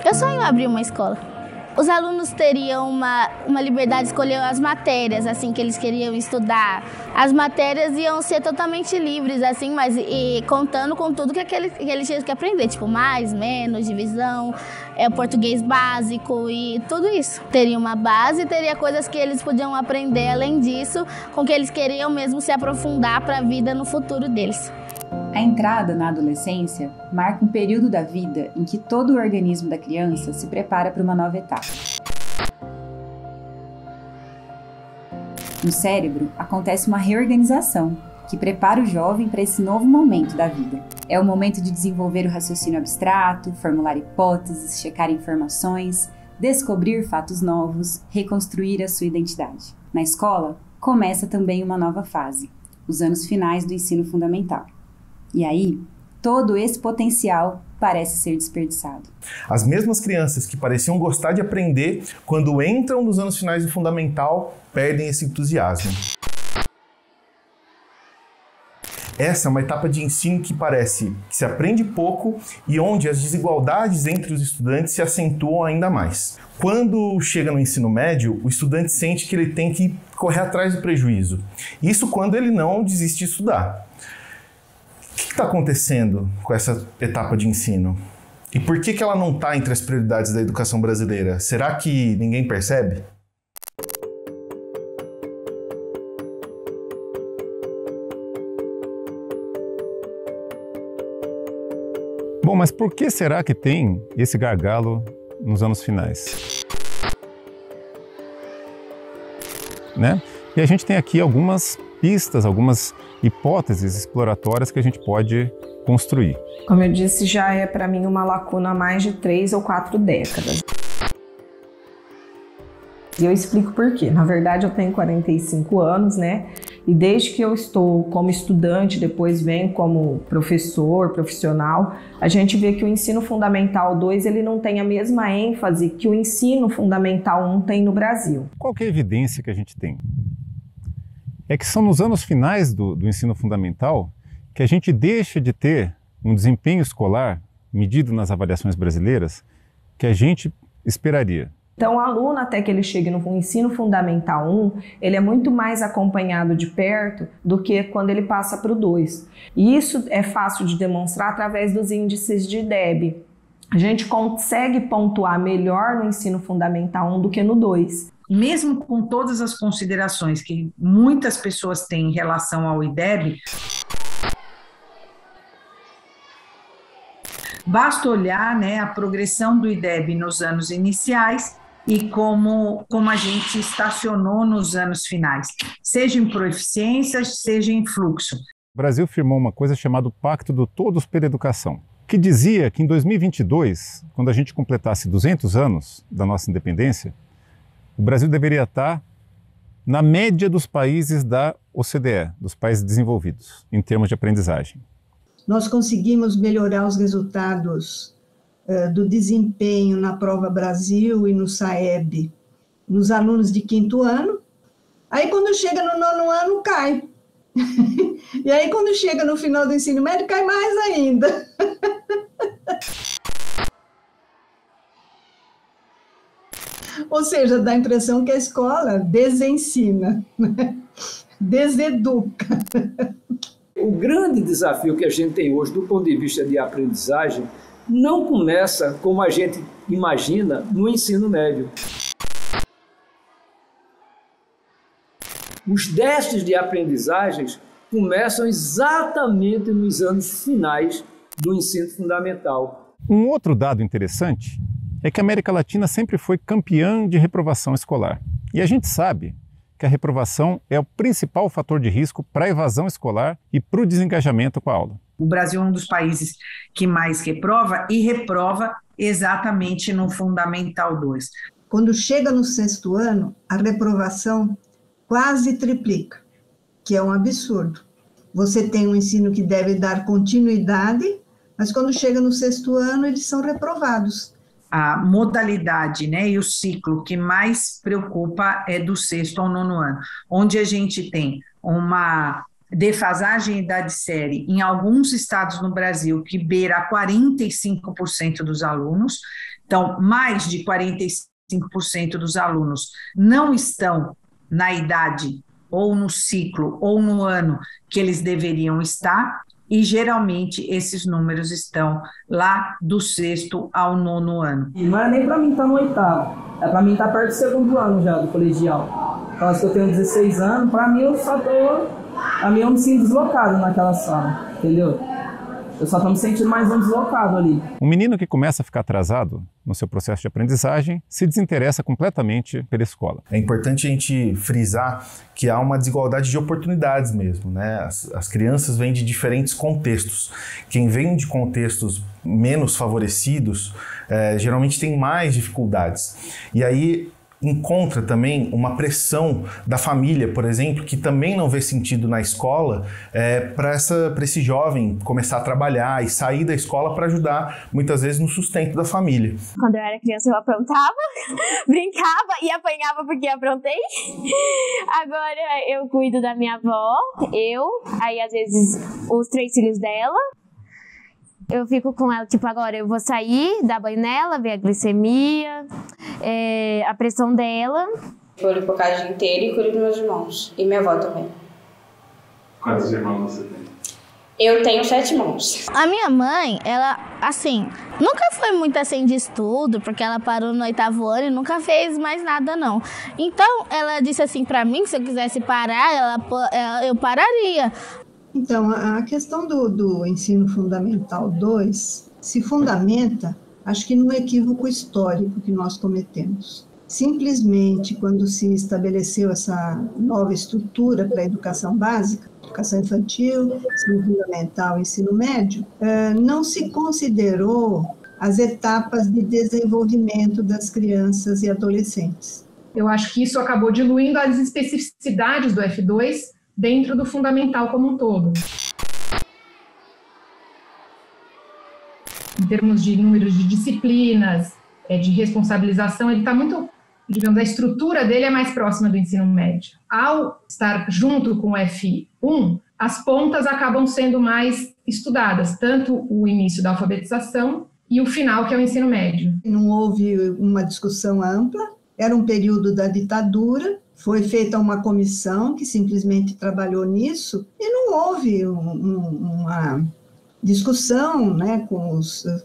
Eu sonho em abrir uma escola. Os alunos teriam uma liberdade de escolher as matérias, assim, que eles queriam estudar. As matérias iam ser totalmente livres, assim, mas e contando com tudo que eles tinham que aprender, tipo mais, menos, divisão, o português básico e tudo isso. Teria uma base, teria coisas que eles podiam aprender além disso, com que eles queriam mesmo se aprofundar para a vida no futuro deles. A entrada na adolescência marca um período da vida em que todo o organismo da criança se prepara para uma nova etapa. No cérebro, acontece uma reorganização que prepara o jovem para esse novo momento da vida. É o momento de desenvolver o raciocínio abstrato, formular hipóteses, checar informações, descobrir fatos novos, reconstruir a sua identidade. Na escola, começa também uma nova fase, os anos finais do ensino fundamental. E aí, todo esse potencial parece ser desperdiçado. As mesmas crianças que pareciam gostar de aprender, quando entram nos anos finais do fundamental, perdem esse entusiasmo. Essa é uma etapa de ensino que parece que se aprende pouco e onde as desigualdades entre os estudantes se acentuam ainda mais. Quando chega no ensino médio, o estudante sente que ele tem que correr atrás do prejuízo. Isso quando ele não desiste de estudar. O que está acontecendo com essa etapa de ensino? E por que ela não está entre as prioridades da educação brasileira? Será que ninguém percebe? Bom, mas por que será que tem esse gargalo nos anos finais? Né? E a gente tem aqui algumas pistas, algumas hipóteses exploratórias que a gente pode construir. Como eu disse, já é para mim uma lacuna há mais de 3 ou 4 décadas. E eu explico por quê. Na verdade, eu tenho 45 anos, né? E desde que eu estou como estudante, depois venho como professor, profissional, a gente vê que o ensino fundamental 2 ele não tem a mesma ênfase que o ensino fundamental 1 tem no Brasil. Qual que é a evidência que a gente tem? É que são nos anos finais do ensino fundamental que a gente deixa de ter um desempenho escolar medido nas avaliações brasileiras que a gente esperaria. Então, o aluno, até que ele chegue no ensino fundamental 1, ele é muito mais acompanhado de perto do que quando ele passa para o 2. E isso é fácil de demonstrar através dos índices de IDEB. A gente consegue pontuar melhor no ensino fundamental 1 do que no 2. Mesmo com todas as considerações que muitas pessoas têm em relação ao IDEB, basta olhar, né, a progressão do IDEB nos anos iniciais e como a gente estacionou nos anos finais, seja em proeficiências, seja em fluxo. O Brasil firmou uma coisa chamada Pacto do Todos pela Educação, que dizia que em 2022, quando a gente completasse 200 anos da nossa independência, o Brasil deveria estar na média dos países da OCDE, dos países desenvolvidos, em termos de aprendizagem. Nós conseguimos melhorar os resultados do desempenho na Prova Brasil e no SAEB nos alunos de 5º ano. Aí, quando chega no 9º ano, cai. E aí, quando chega no final do ensino médio, cai mais ainda. Ou seja, dá a impressão que a escola desensina, né? Deseduca. O grande desafio que a gente tem hoje, do ponto de vista de aprendizagem, não começa, como a gente imagina, no ensino médio. Os déficits de aprendizagens começam exatamente nos anos finais do ensino fundamental. Um outro dado interessante é que a América Latina sempre foi campeã de reprovação escolar. E a gente sabe que a reprovação é o principal fator de risco para a evasão escolar e para o desengajamento com a aula. O Brasil é um dos países que mais reprova e reprova exatamente no Fundamental 2. Quando chega no 6º ano, a reprovação quase triplica, que é um absurdo. Você tem um ensino que deve dar continuidade, mas quando chega no 6º ano, eles são reprovados. A modalidade, né, e o ciclo que mais preocupa é do 6º ao 9º ano, onde a gente tem uma defasagem em idade série em alguns estados no Brasil que beira 45% dos alunos, Então, mais de 45% dos alunos não estão na idade ou no ciclo ou no ano que eles deveriam estar, e geralmente esses números estão lá do 6º ao 9º ano. E não é nem para mim estar no 8º, é para mim estar perto do 2º ano já do colegial. Então, se eu tenho 16 anos, para mim eu me sinto deslocado naquela sala, entendeu? Eu só estou me sentindo mais um deslocado ali. Um menino que começa a ficar atrasado no seu processo de aprendizagem se desinteressa completamente pela escola. É importante a gente frisar que há uma desigualdade de oportunidades mesmo, né? As crianças vêm de diferentes contextos. Quem vem de contextos menos favorecidos, geralmente tem mais dificuldades. E aí encontra também uma pressão da família, por exemplo, que também não vê sentido na escola, para esse jovem começar a trabalhar e sair da escola para ajudar, muitas vezes, no sustento da família. Quando eu era criança, eu aprontava, brincava e apanhava porque aprontei. Agora eu cuido da minha avó, aí às vezes os 3 filhos dela. Eu fico com ela, tipo, agora eu vou sair, dar banho nela, ver a glicemia, a pressão dela. Eu olho pro casa o dia inteiro e cuido dos meus irmãos. E minha avó também. Quantos irmãos você tem? Eu tenho 7 irmãos. A minha mãe, ela, assim, nunca foi muito assim de estudo, porque ela parou no 8º ano e nunca fez mais nada, não. Então, ela disse assim pra mim que se eu quisesse parar, eu pararia. Então, a questão do ensino fundamental 2 se fundamenta, acho que, num equívoco histórico que nós cometemos. Simplesmente, quando se estabeleceu essa nova estrutura para a educação básica, educação infantil, ensino fundamental e ensino médio, não se considerou as etapas de desenvolvimento das crianças e adolescentes. Eu acho que isso acabou diluindo as especificidades do F2 dentro do fundamental como um todo. Em termos de números de disciplinas, de responsabilização, ele está muito, digamos, a estrutura dele é mais próxima do ensino médio. Ao estar junto com o F1, as pontas acabam sendo mais estudadas, tanto o início da alfabetização e o final, que é o ensino médio. Não houve uma discussão ampla, era um período da ditadura. Foi feita uma comissão que simplesmente trabalhou nisso e não houve uma discussão, né, com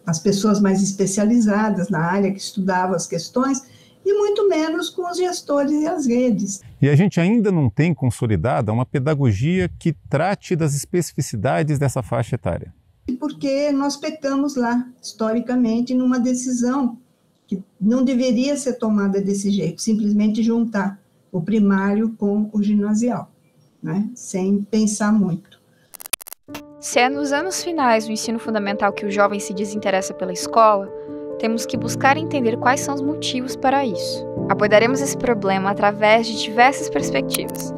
as pessoas mais especializadas na área que estudavam as questões e muito menos com os gestores e as redes. E a gente ainda não tem consolidada uma pedagogia que trate das especificidades dessa faixa etária. Porque nós pecamos lá, historicamente, numa decisão que não deveria ser tomada desse jeito, simplesmente juntar o primário com o ginasial, né? Sem pensar muito. Se é nos anos finais do ensino fundamental que o jovem se desinteressa pela escola, temos que buscar entender quais são os motivos para isso. Abordaremos esse problema através de diversas perspectivas.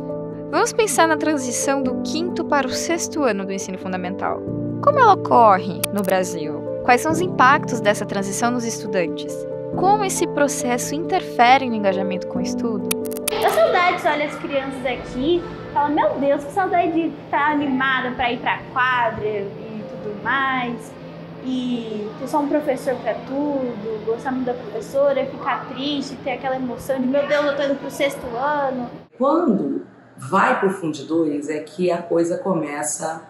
Vamos pensar na transição do 5º para o 6º ano do ensino fundamental. Como ela ocorre no Brasil? Quais são os impactos dessa transição nos estudantes? Como esse processo interfere no engajamento com o estudo? Dá saudade, você olha as crianças aqui, fala, meu Deus, que saudade de estar animada para ir para a quadra e tudo mais, e ter só um professor para tudo, gostar muito da professora, ficar triste, ter aquela emoção de, meu Deus, eu estou indo para o 6º ano. Quando vai para o Fundo 2 é que a coisa começa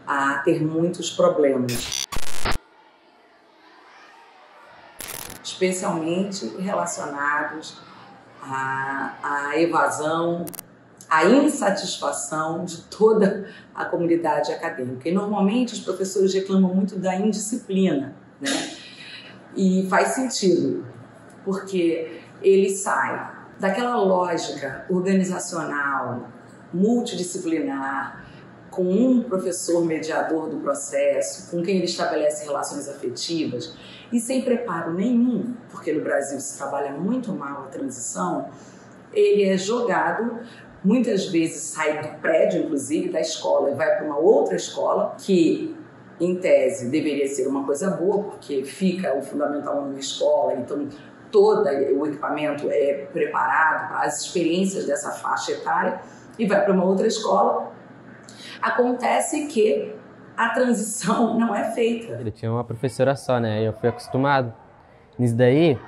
a ter muitos problemas. Especialmente relacionados à evasão, à insatisfação de toda a comunidade acadêmica. E normalmente os professores reclamam muito da indisciplina, né? E faz sentido, porque ele sai daquela lógica organizacional, multidisciplinar, com um professor mediador do processo, com quem ele estabelece relações afetivas, e sem preparo nenhum, porque no Brasil se trabalha muito mal a transição, ele é jogado, muitas vezes sai do prédio, inclusive, da escola, e vai para uma outra escola, que, em tese, deveria ser uma coisa boa, porque fica o Fundamental 1 na escola, então todo o equipamento é preparado para as experiências dessa faixa etária, e vai para uma outra escola. Acontece que a transição não é feita. Ele tinha uma professora só, né? Eu fui acostumado. nisso daí,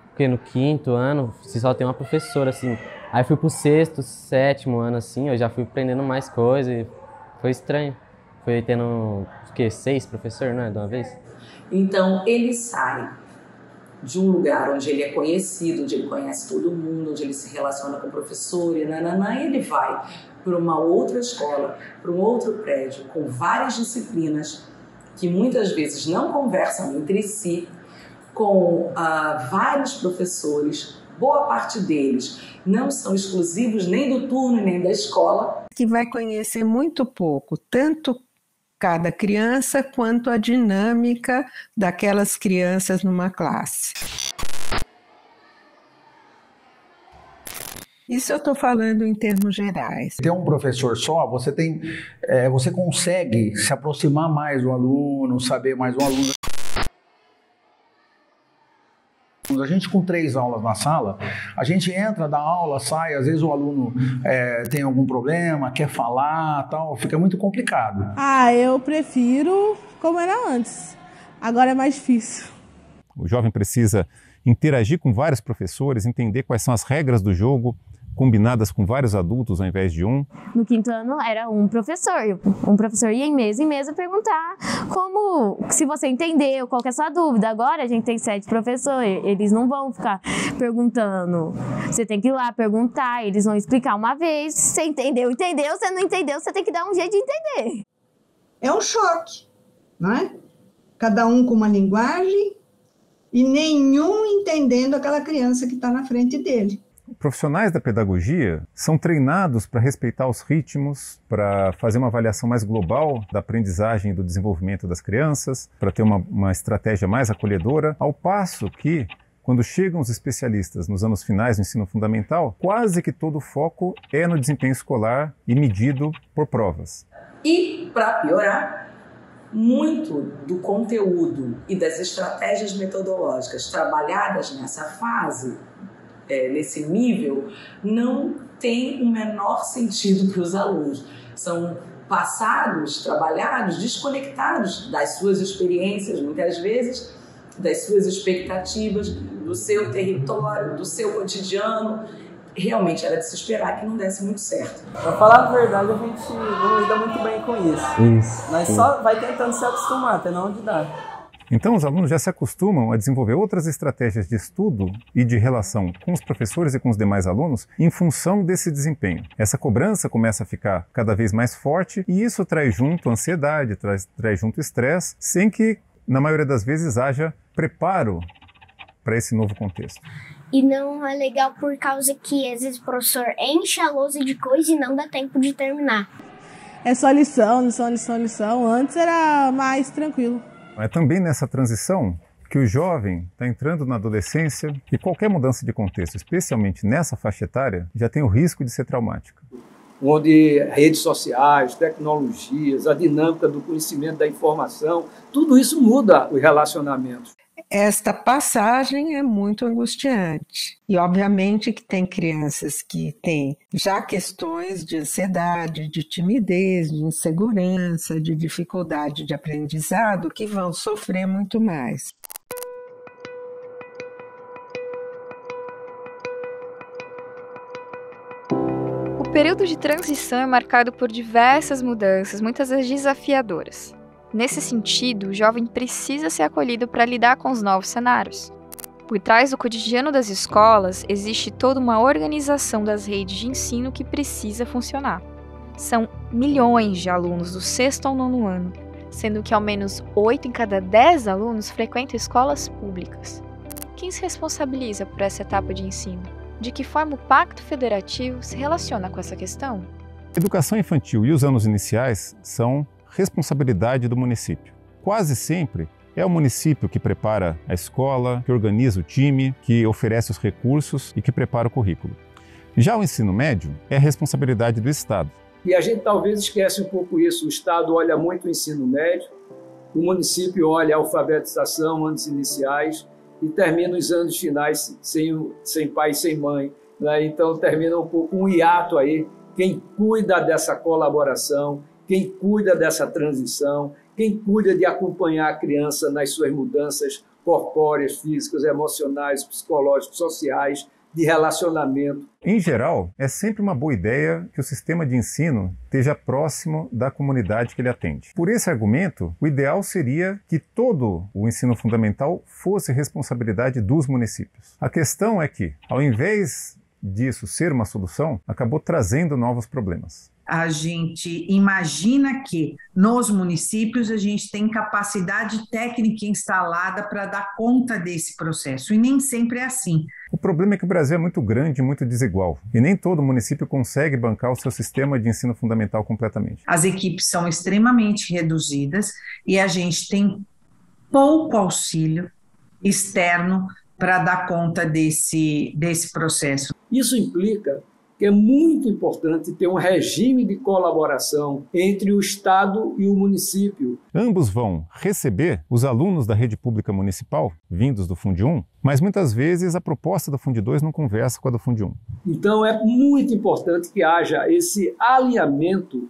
porque no 5º ano você só tem uma professora, assim. Aí fui pro 6º, 7º ano, assim, eu já fui aprendendo mais coisas e foi estranho. Foi tendo, o quê, 6 professores, né, de uma vez? Então, ele sai de um lugar onde ele é conhecido, onde ele conhece todo mundo, onde ele se relaciona com o professor e nananã, e ele vai para uma outra escola, para um outro prédio, com várias disciplinas que muitas vezes não conversam entre si, com vários professores, boa parte deles não são exclusivos nem do turno nem da escola. Que vai conhecer muito pouco, tanto cada criança quanto a dinâmica daquelas crianças numa classe. Isso eu estou falando em termos gerais. Ter um professor só, você consegue se aproximar mais do aluno, saber mais do aluno. A gente com 3 aulas na sala, a gente entra, dá aula, sai, às vezes o aluno tem algum problema, quer falar, tal, fica muito complicado. Eu prefiro como era antes. Agora é mais difícil. O jovem precisa interagir com vários professores, entender quais são as regras do jogo, combinadas com vários adultos ao invés de um. No 5º ano era um professor ia em mesa perguntar se você entendeu, qual que é a sua dúvida. Agora a gente tem 7 professores, eles não vão ficar perguntando, você tem que ir lá perguntar, eles vão explicar uma vez, você entendeu, você não entendeu, você tem que dar um jeito de entender. É um choque, não é? Cada um com uma linguagem e nenhum entendendo aquela criança que está na frente dele. Profissionais da pedagogia são treinados para respeitar os ritmos, para fazer uma avaliação mais global da aprendizagem e do desenvolvimento das crianças, para ter uma estratégia mais acolhedora, ao passo que, quando chegam os especialistas nos anos finais do ensino fundamental, quase que todo o foco é no desempenho escolar e medido por provas. E, para piorar, muito do conteúdo e das estratégias metodológicas trabalhadas nessa fase, nesse nível, não tem o menor sentido para os alunos. São passados, trabalhados, desconectados das suas experiências, muitas vezes, das suas expectativas, do seu território, do seu cotidiano. Realmente era de se esperar que não desse muito certo. Pra falar a verdade, a gente não lida muito bem com isso. Mas só vai tentando se acostumar, até não onde dá. Então, os alunos já se acostumam a desenvolver outras estratégias de estudo e de relação com os professores e com os demais alunos em função desse desempenho. Essa cobrança começa a ficar cada vez mais forte e isso traz junto ansiedade, traz junto estresse, sem que, na maioria das vezes, haja preparo para esse novo contexto. E não é legal por causa que, às vezes, o professor enche a lousa de coisa e não dá tempo de terminar. É só lição. Antes era mais tranquilo. É também nessa transição que o jovem está entrando na adolescência e qualquer mudança de contexto, especialmente nessa faixa etária, já tem o risco de ser traumática. Onde redes sociais, tecnologias, a dinâmica do conhecimento da informação, tudo isso muda os relacionamentos. Esta passagem é muito angustiante. E, obviamente, que tem crianças que têm já questões de ansiedade, de timidez, de insegurança, de dificuldade de aprendizado, que vão sofrer muito mais. O período de transição é marcado por diversas mudanças, muitas vezes desafiadoras. Nesse sentido, o jovem precisa ser acolhido para lidar com os novos cenários. Por trás do cotidiano das escolas, existe toda uma organização das redes de ensino que precisa funcionar. São milhões de alunos do 6º ao 9º ano, sendo que ao menos 8 em cada 10 alunos frequentam escolas públicas. Quem se responsabiliza por essa etapa de ensino? De que forma o Pacto Federativo se relaciona com essa questão? A educação infantil e os anos iniciais são responsabilidade do município. Quase sempre é o município que prepara a escola, que organiza o time, que oferece os recursos e que prepara o currículo. Já o ensino médio é responsabilidade do Estado. E a gente talvez esquece um pouco isso. O Estado olha muito o ensino médio, o município olha a alfabetização, anos iniciais, e termina os anos finais sem pai e sem mãe. Né? Então termina um pouco um hiato aí. Quem cuida dessa colaboração, quem cuida dessa transição, quem cuida de acompanhar a criança nas suas mudanças corpóreas, físicas, emocionais, psicológicas, sociais, de relacionamento. Em geral, é sempre uma boa ideia que o sistema de ensino esteja próximo da comunidade que ele atende. Por esse argumento, o ideal seria que todo o ensino fundamental fosse responsabilidade dos municípios. A questão é que, ao invés disso ser uma solução, acabou trazendo novos problemas. A gente imagina que nos municípios a gente tem capacidade técnica instalada para dar conta desse processo, e nem sempre é assim. O problema é que o Brasil é muito grande e muito desigual, e nem todo município consegue bancar o seu sistema de ensino fundamental completamente. As equipes são extremamente reduzidas e a gente tem pouco auxílio externo para dar conta desse processo. Isso implica que é muito importante ter um regime de colaboração entre o Estado e o município. Ambos vão receber os alunos da rede pública municipal, vindos do Fundi 1, mas muitas vezes a proposta do Fundi 2 não conversa com a do Fundi 1. Então é muito importante que haja esse alinhamento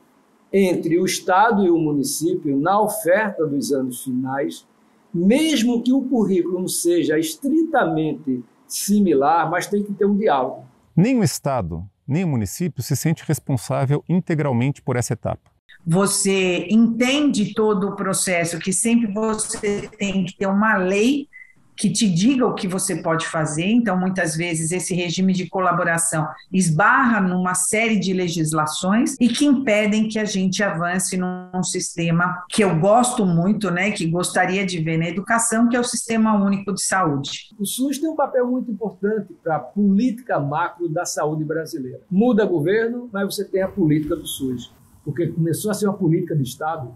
entre o Estado e o município na oferta dos anos finais, mesmo que o currículo não seja estritamente similar, mas tem que ter um diálogo. Nem o Estado, nem o município se sente responsável integralmente por essa etapa. Você entende todo o processo, que sempre você tem que ter uma lei que te diga o que você pode fazer. Então, muitas vezes, esse regime de colaboração esbarra numa série de legislações e que impedem que a gente avance num sistema que eu gosto muito, né, que gostaria de ver na educação, que é o Sistema Único de Saúde. O SUS tem um papel muito importante para a política macro da saúde brasileira. Muda governo, mas você tem a política do SUS, porque começou a ser uma política de Estado,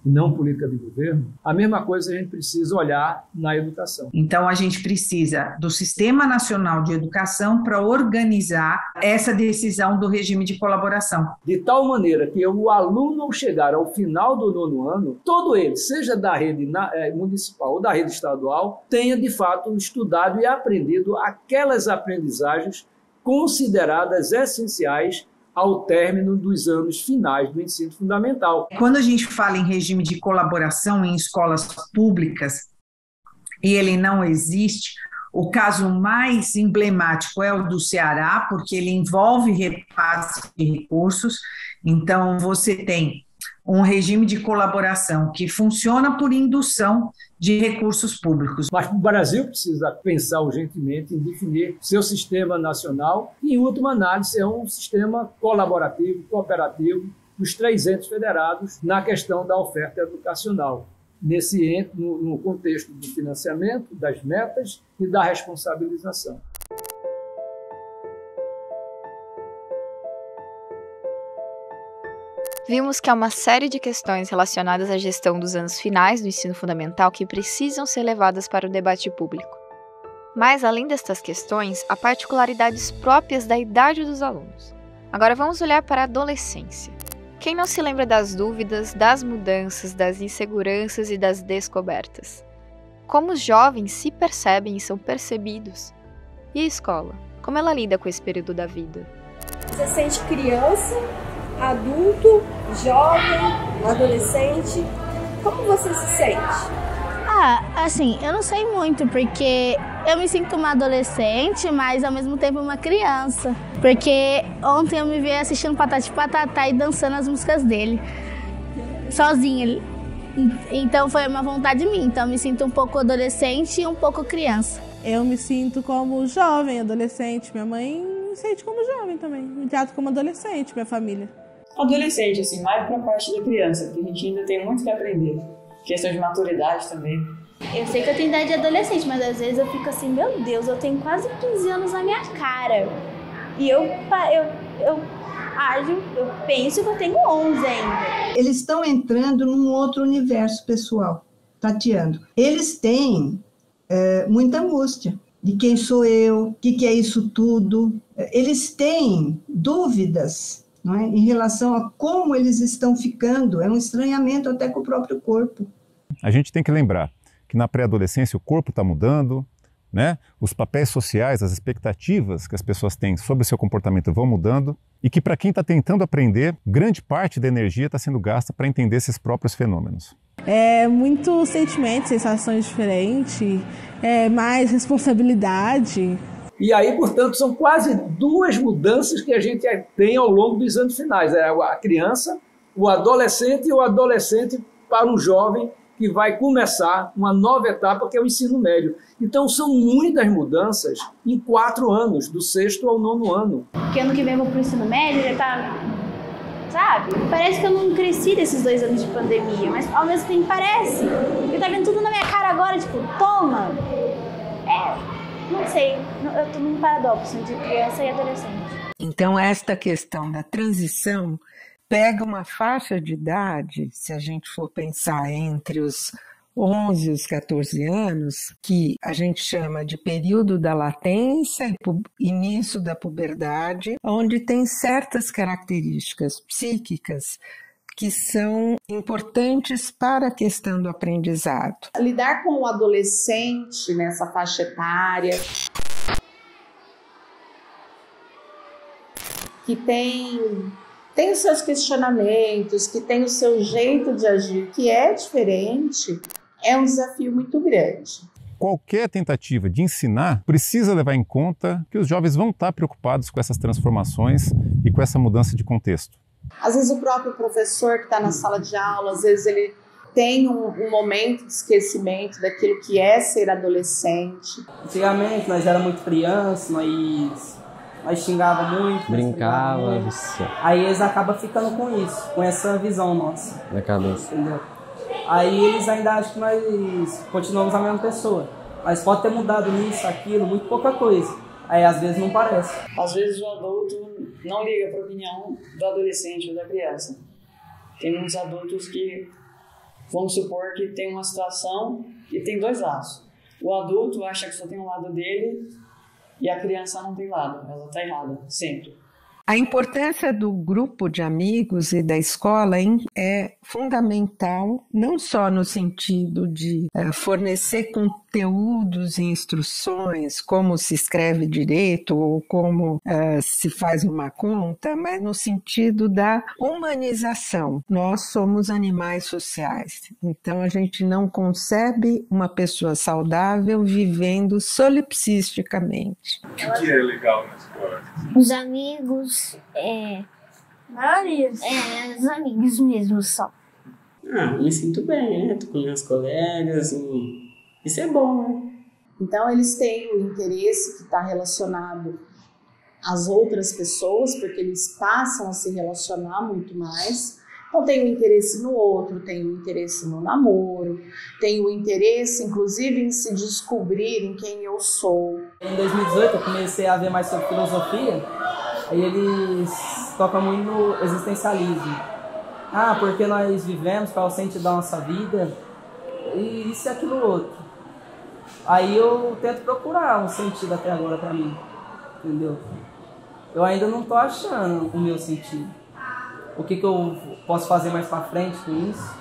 e não política de governo. A mesma coisa a gente precisa olhar na educação. Então, a gente precisa do Sistema Nacional de Educação para organizar essa decisão do regime de colaboração. De tal maneira que o aluno, ao chegar ao final do 9º ano, todo ele, seja da rede municipal ou da rede estadual, tenha, de fato, estudado e aprendido aquelas aprendizagens consideradas essenciais ao término dos anos finais do ensino fundamental. Quando a gente fala em regime de colaboração em escolas públicas, e ele não existe, o caso mais emblemático é o do Ceará, porque ele envolve repasse de recursos. Então, você tem um regime de colaboração que funciona por indução de recursos públicos. Mas o Brasil precisa pensar urgentemente em definir seu sistema nacional e, em última análise, é um sistema colaborativo, cooperativo, dos 3 entes federados na questão da oferta educacional, no contexto do financiamento, das metas e da responsabilização. Vimos que há uma série de questões relacionadas à gestão dos anos finais do ensino fundamental que precisam ser levadas para o debate público. Mas, além destas questões, há particularidades próprias da idade dos alunos. Agora vamos olhar para a adolescência. Quem não se lembra das dúvidas, das mudanças, das inseguranças e das descobertas? Como os jovens se percebem e são percebidos? E a escola? Como ela lida com esse período da vida? Você sente criança, adulto, jovem, adolescente? Como você se sente? Assim, eu não sei muito, porque eu me sinto uma adolescente, mas ao mesmo tempo uma criança. Porque ontem eu me vi assistindo Patati Patatá e dançando as músicas dele, sozinha. Então foi uma vontade minha, então eu me sinto um pouco adolescente e um pouco criança. Eu me sinto como jovem, adolescente. Minha mãe me sente como jovem também, me trata como adolescente, minha família. Adolescente, assim, mais pra parte da criança, porque a gente ainda tem muito que aprender. Questão de maturidade também. Eu sei que eu tenho idade de adolescente, mas às vezes eu fico assim, meu Deus, eu tenho quase 15 anos na minha cara. E eu penso que eu tenho 11 ainda. Eles estão entrando num outro universo pessoal, tateando. Eles têm muita angústia de quem sou eu, o que é isso tudo. Eles têm dúvidas, não é, em relação a como eles estão ficando. É um estranhamento até com o próprio corpo. A gente tem que lembrar que na pré-adolescência o corpo está mudando, né? Os papéis sociais, as expectativas que as pessoas têm sobre o seu comportamento vão mudando e que para quem está tentando aprender, grande parte da energia está sendo gasta para entender esses próprios fenômenos. É muito sentimento, sensações diferentes, mais responsabilidade. E aí, portanto, são quase 2 mudanças que a gente tem ao longo dos anos finais. A criança, o adolescente e o adolescente para um jovem que vai começar uma nova etapa, que é o ensino médio. Então, são muitas mudanças em 4 anos, do 6º ao 9º ano. Porque ano que vem eu vou pro ensino médio, já tá... Sabe? Parece que eu não cresci desses 2 anos de pandemia, mas ao mesmo tempo parece. Porque tá vendo tudo na minha cara agora, tipo, toma! Não sei, eu tô num paradoxo de criança e adolescente. Então, esta questão da transição pega uma faixa de idade, se a gente for pensar entre os 11 e os 14 anos, que a gente chama de período da latência e início da puberdade, onde tem certas características psíquicas que são importantes para a questão do aprendizado. Lidar com o adolescente nessa faixa etária, que tem os seus questionamentos, que tem o seu jeito de agir, que é diferente, é um desafio muito grande. Qualquer tentativa de ensinar precisa levar em conta que os jovens vão estar preocupados com essas transformações e com essa mudança de contexto. Às vezes o próprio professor que está na sala de aula, às vezes ele tem um momento de esquecimento daquilo que é ser adolescente. Antigamente nós era muito criança, nós xingava muito, brincava, aí eles acabam ficando com isso, com essa visão nossa na cabeça. Entendeu? Aí eles ainda acham que nós continuamos a mesma pessoa, mas pode ter mudado nisso, aquilo, muito pouca coisa. Aí às vezes não parece. Às vezes o adulto não liga para a opinião do adolescente ou da criança. Tem muitos adultos que, vamos supor que tem uma situação e tem 2 lados. O adulto acha que só tem um lado dele e a criança não tem lado, ela está errada, sempre. A importância do grupo de amigos e da escola é fundamental, não só no sentido de fornecer conteúdos e instruções, como se escreve direito ou como se faz uma conta, mas no sentido da humanização. Nós somos animais sociais, então a gente não concebe uma pessoa saudável vivendo solipsisticamente. O que é legal na escola? Os amigos, os amigos mesmo só. Eu me sinto bem, né? Tô com meus colegas, isso é bom, né? Então eles têm o interesse que está relacionado às outras pessoas, porque eles passam a se relacionar muito mais. Então tem o interesse no outro, tem o interesse no namoro, tem o interesse, inclusive, em se descobrir em quem eu sou. Em 2018 eu comecei a ver mais sobre filosofia, aí eles tocam muito no existencialismo. Porque nós vivemos, qual é o sentido da nossa vida, e isso e aquilo outro. Aí eu tento procurar um sentido até agora para mim, entendeu? Eu ainda não tô achando o meu sentido. O que eu posso fazer mais para frente com isso?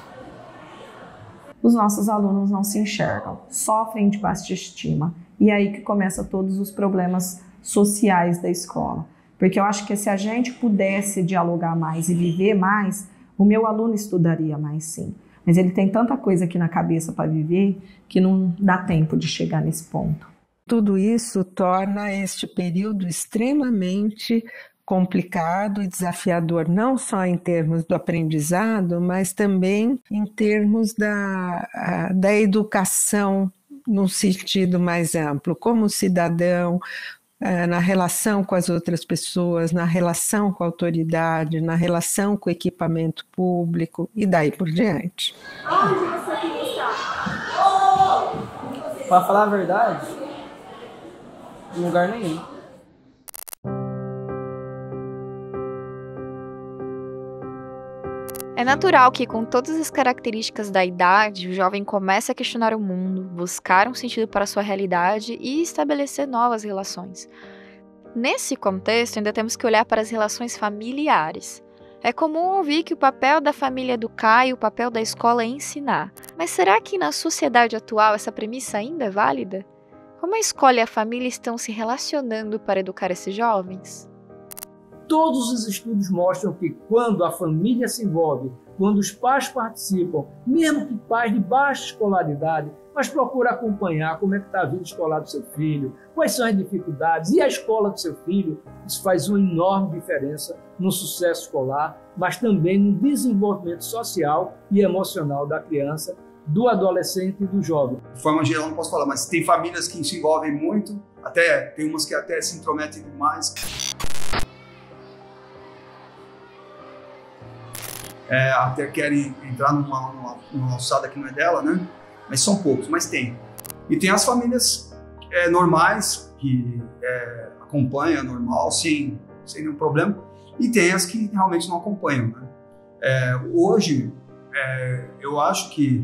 Os nossos alunos não se enxergam, sofrem de baixa estima. E é aí que começam todos os problemas sociais da escola. Porque eu acho que se a gente pudesse dialogar mais e viver mais, o meu aluno estudaria mais, sim. Mas ele tem tanta coisa aqui na cabeça para viver que não dá tempo de chegar nesse ponto. Tudo isso torna este período extremamente complicado e desafiador, não só em termos do aprendizado, mas também em termos da educação num sentido mais amplo, como cidadão, na relação com as outras pessoas, na relação com a autoridade, na relação com o equipamento público e daí por diante. Onde você queria estar? Para falar a verdade, em lugar nenhum. É natural que, com todas as características da idade, o jovem comece a questionar o mundo, buscar um sentido para a sua realidade e estabelecer novas relações. Nesse contexto, ainda temos que olhar para as relações familiares. É comum ouvir que o papel da família é educar e o papel da escola é ensinar. Mas será que na sociedade atual essa premissa ainda é válida? Como a escola e a família estão se relacionando para educar esses jovens? todos os estudos mostram que quando a família se envolve, quando os pais participam, mesmo que pais de baixa escolaridade, mas procura acompanhar como é que está a vida escolar do seu filho, quais são as dificuldades e a escola do seu filho, isso faz uma enorme diferença no sucesso escolar, mas também no desenvolvimento social e emocional da criança, do adolescente e do jovem. De forma geral, não posso falar, mas tem famílias que se envolvem muito, tem umas que até se intrometem demais. Até querem entrar numa alçada que não é dela, né? Mas são poucos, mas tem. E tem as famílias normais, que acompanham normal, sem nenhum problema, e tem as que realmente não acompanham, né? Hoje, eu acho que,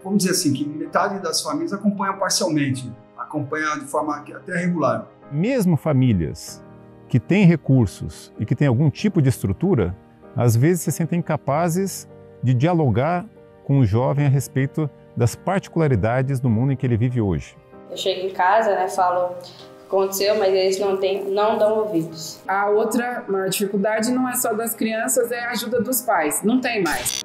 vamos dizer assim, que metade das famílias acompanham parcialmente, acompanham de forma até regular. Mesmo famílias que têm recursos e que têm algum tipo de estrutura, às vezes se sentem incapazes de dialogar com o jovem a respeito das particularidades do mundo em que ele vive hoje. Eu chego em casa, né, falo o que aconteceu, mas eles não dão ouvidos. A outra maior dificuldade não é só das crianças, é a ajuda dos pais. Não tem mais.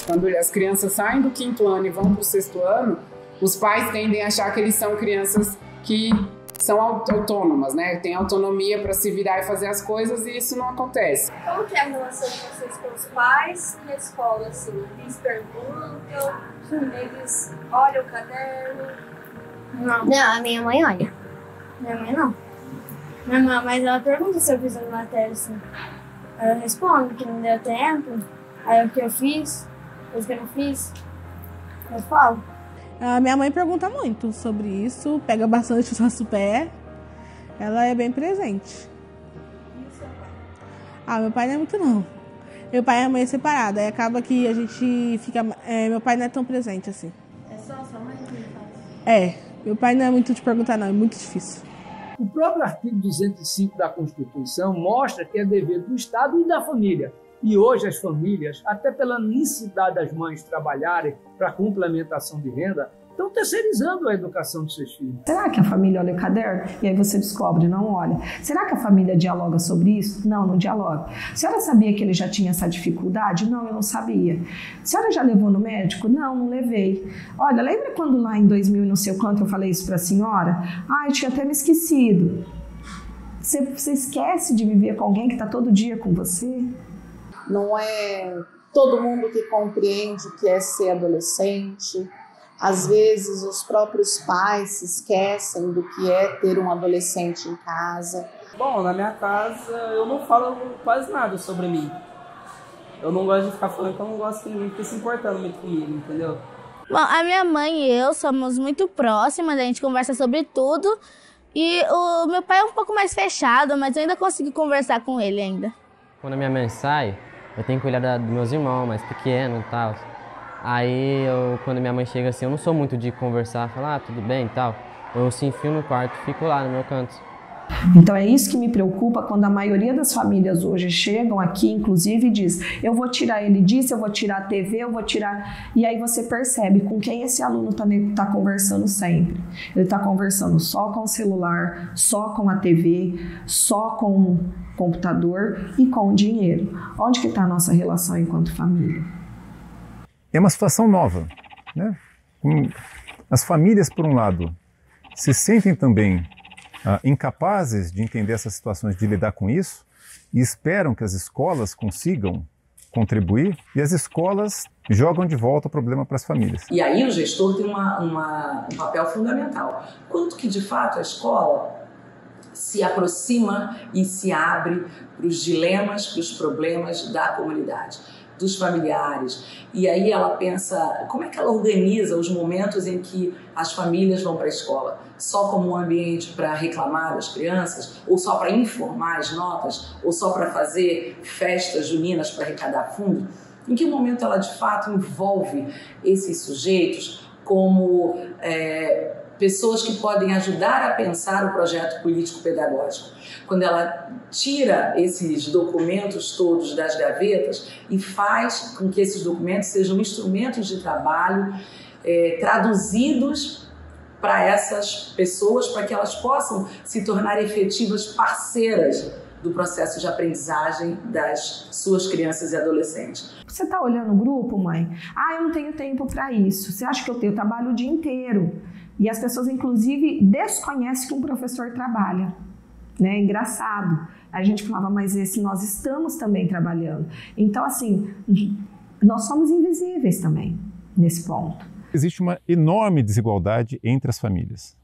Quando as crianças saem do 5º ano e vão para o 6º ano, os pais tendem a achar que eles são crianças que são autônomas, né? Tem autonomia para se virar e fazer as coisas, e isso não acontece. Como que é a relação de vocês com os pais na escola, assim? Eles perguntam, eles olham o caderno? Não, a minha mãe olha. Minha mãe não. Minha mãe, mas ela pergunta se eu fiz a matéria, assim. Aí eu respondo que não deu tempo, aí o que eu fiz, o que eu não fiz, eu falo. A minha mãe pergunta muito sobre isso, pega bastante o nosso pé. Ela é bem presente. E o seu pai? Meu pai não é muito não. Meu pai e a mãe é separada, aí acaba que a gente fica... meu pai não é tão presente assim. É só a sua mãe que faz? Meu pai não é muito de perguntar não, é muito difícil. O próprio artigo 205 da Constituição mostra que é dever do Estado e da família. E hoje as famílias, até pela necessidade das mães trabalharem para complementação de renda, estão terceirizando a educação dos seus filhos. Será que a família olha o caderno? E aí você descobre, não olha. Será que a família dialoga sobre isso? Não, não dialoga. A senhora sabia que ele já tinha essa dificuldade? Não, eu não sabia. A senhora já levou no médico? Não, não levei. Olha, lembra quando lá em 2000 e não sei o quanto eu falei isso para a senhora? Eu tinha até me esquecido. Você esquece de viver com alguém que está todo dia com você? Não é todo mundo que compreende o que é ser adolescente. Às vezes os próprios pais se esquecem do que é ter um adolescente em casa. Bom, na minha casa eu não falo quase nada sobre mim. Eu não gosto de ficar falando que eu não gosto que ninguém fique se importando muito comigo, entendeu? Bom, a minha mãe e eu somos muito próximas, a gente conversa sobre tudo. E o meu pai é um pouco mais fechado, mas eu ainda consigo conversar com ele ainda. Quando a minha mãe sai, eu tenho que cuidar dos meus irmãos mais pequenos e tal. Aí, quando minha mãe chega assim, eu não sou muito de conversar, falar tudo bem e tal. Eu se enfio no quarto e fico lá no meu canto. Então é isso que me preocupa quando a maioria das famílias hoje chegam aqui, inclusive, e diz: eu vou tirar ele disso, eu vou tirar a TV, eu vou tirar... E aí você percebe com quem esse aluno tá conversando sempre. Ele está conversando só com o celular, só com a TV, só com o computador e com o dinheiro. Onde que está a nossa relação enquanto família? É uma situação nova, né? As famílias, por um lado, se sentem também incapazes de entender essas situações, de lidar com isso, e esperam que as escolas consigam contribuir, e as escolas jogam de volta o problema para as famílias. E aí o gestor tem um papel fundamental. Quanto que, de fato, a escola se aproxima e se abre para os dilemas, para os problemas da comunidade, dos familiares. E aí ela pensa, como é que ela organiza os momentos em que as famílias vão para a escola? Só como um ambiente para reclamar das crianças? Ou só para informar as notas? Ou só para fazer festas juninas para arrecadar fundo? Em que momento ela, de fato, envolve esses sujeitos como pessoas que podem ajudar a pensar o projeto político-pedagógico? Quando ela tira esses documentos todos das gavetas e faz com que esses documentos sejam instrumentos de trabalho traduzidos para essas pessoas, para que elas possam se tornar efetivas parceiras do processo de aprendizagem das suas crianças e adolescentes. Você está olhando o grupo, mãe? Eu não tenho tempo para isso. Você acha que eu trabalho o dia inteiro? E as pessoas, inclusive, desconhecem que um professor trabalha. Né? Engraçado. A gente falava, mas nós estamos também trabalhando. Então, assim, nós somos invisíveis também nesse ponto. Existe uma enorme desigualdade entre as famílias.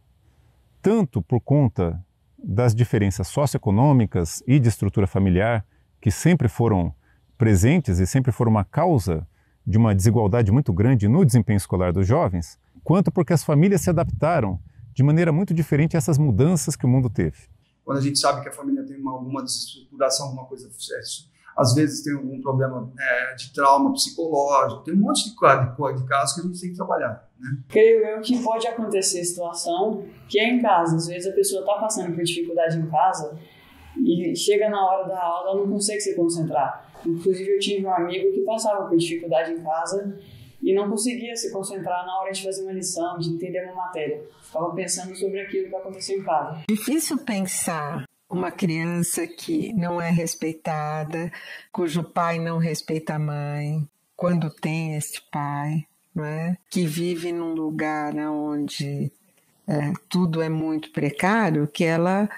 Tanto por conta das diferenças socioeconômicas e de estrutura familiar, que sempre foram presentes e sempre foram uma causa de uma desigualdade muito grande no desempenho escolar dos jovens, quanto porque as famílias se adaptaram de maneira muito diferente a essas mudanças que o mundo teve. Quando a gente sabe que a família tem alguma desestruturação, alguma coisa, às vezes tem algum problema de trauma psicológico, tem um monte de casos que a gente tem que trabalhar. Né? Creio eu que pode acontecer situação que é em casa. Às vezes a pessoa está passando por dificuldade em casa e chega na hora da aula ela não consegue se concentrar. Inclusive eu tive um amigo que passava por dificuldade em casa e não conseguia se concentrar na hora de fazer uma lição, de entender uma matéria. Ficava pensando sobre aquilo que aconteceu em casa. Difícil pensar uma criança que não é respeitada, cujo pai não respeita a mãe, quando tem este pai, não é? Que vive num lugar onde tudo é muito precário, que ela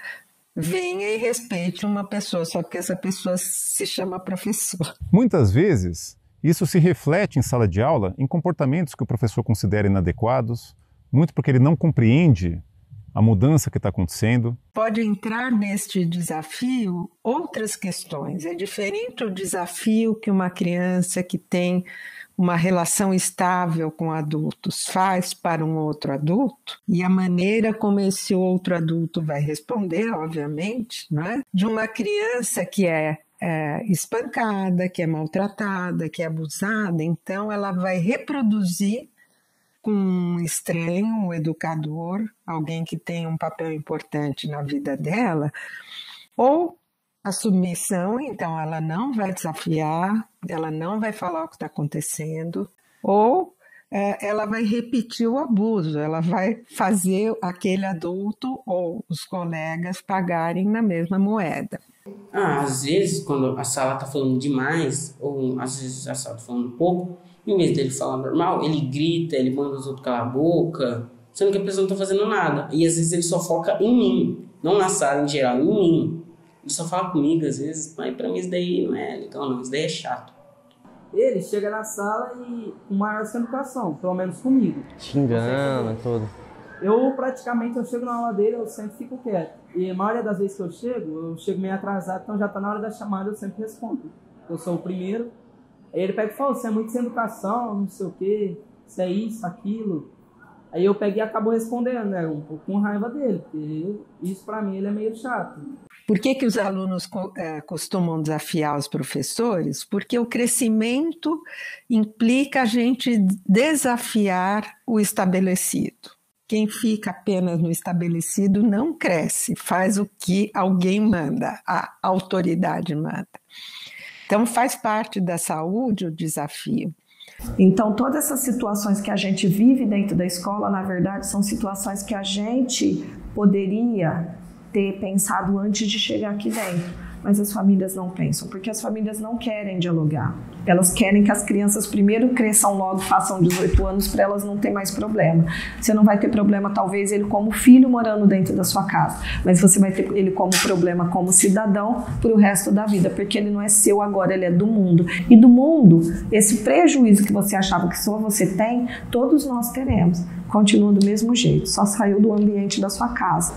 venha e respeite uma pessoa, só porque essa pessoa se chama professor. Muitas vezes, isso se reflete em sala de aula em comportamentos que o professor considera inadequados, muito porque ele não compreende a mudança que está acontecendo. Pode entrar neste desafio outras questões. É diferente o desafio que uma criança que tem uma relação estável com adultos faz para um outro adulto, e a maneira como esse outro adulto vai responder, obviamente, não é? De uma criança que é espancada, que é maltratada, que é abusada, então ela vai reproduzir com um estranho, um educador, alguém que tem um papel importante na vida dela, ou a submissão, então ela não vai desafiar, ela não vai falar o que está acontecendo, ou ela vai repetir o abuso, ela vai fazer aquele adulto ou os colegas pagarem na mesma moeda. Às vezes, quando a sala está falando demais, ou às vezes a sala está falando pouco, em vez dele falar normal, ele grita, ele manda os outros calar a boca, sendo que a pessoa não está fazendo nada. E às vezes ele só foca em mim, não na sala em geral, em mim. Ele só fala comigo às vezes, mas pra mim isso daí não é legal não, isso daí é chato. Ele chega na sala e com maior educação, pelo menos comigo. Xingando, tudo. Eu chego na aula dele, eu sempre fico quieto. E a maioria das vezes que eu chego meio atrasado, então já tá na hora da chamada, eu sempre respondo. Eu sou o primeiro. Aí ele pega e fala, você é muito sem educação, não sei o quê, isso é isso, aquilo. Aí eu peguei e acabo respondendo, né, um pouco com raiva dele, porque isso pra mim ele é meio chato. Por que os alunos costumam desafiar os professores? Porque o crescimento implica a gente desafiar o estabelecido. Quem fica apenas no estabelecido não cresce, faz o que alguém manda, a autoridade manda. Então faz parte da saúde o desafio. Então todas essas situações que a gente vive dentro da escola, na verdade, são situações que a gente poderia ter pensado antes de chegar aqui dentro. Mas as famílias não pensam, porque as famílias não querem dialogar. Elas querem que as crianças primeiro cresçam logo, façam 18 anos, para elas não ter mais problema. Você não vai ter problema, talvez, ele como filho morando dentro da sua casa, mas você vai ter ele como problema como cidadão para o resto da vida, porque ele não é seu agora, ele é do mundo. E do mundo, esse prejuízo que você achava que só você tem, todos nós teremos. Continua do mesmo jeito, só saiu do ambiente da sua casa.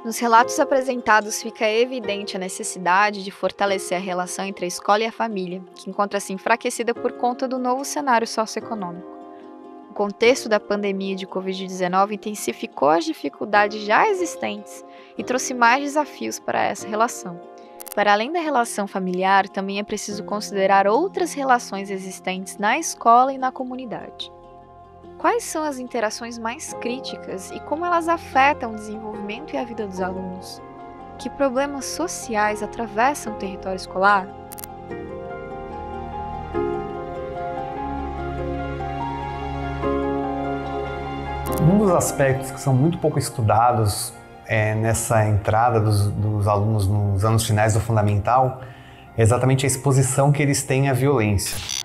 Nos relatos apresentados fica evidente a necessidade de fortalecer a relação entre a escola e a família, que encontra-se enfraquecida por conta do novo cenário socioeconômico. O contexto da pandemia de Covid-19 intensificou as dificuldades já existentes e trouxe mais desafios para essa relação. Para além da relação familiar, também é preciso considerar outras relações existentes na escola e na comunidade. Quais são as interações mais críticas e como elas afetam o desenvolvimento e a vida dos alunos? Que problemas sociais atravessam o território escolar? Um dos aspectos que são muito pouco estudados nessa entrada dos alunos nos anos finais do fundamental é exatamente a exposição que eles têm à violência.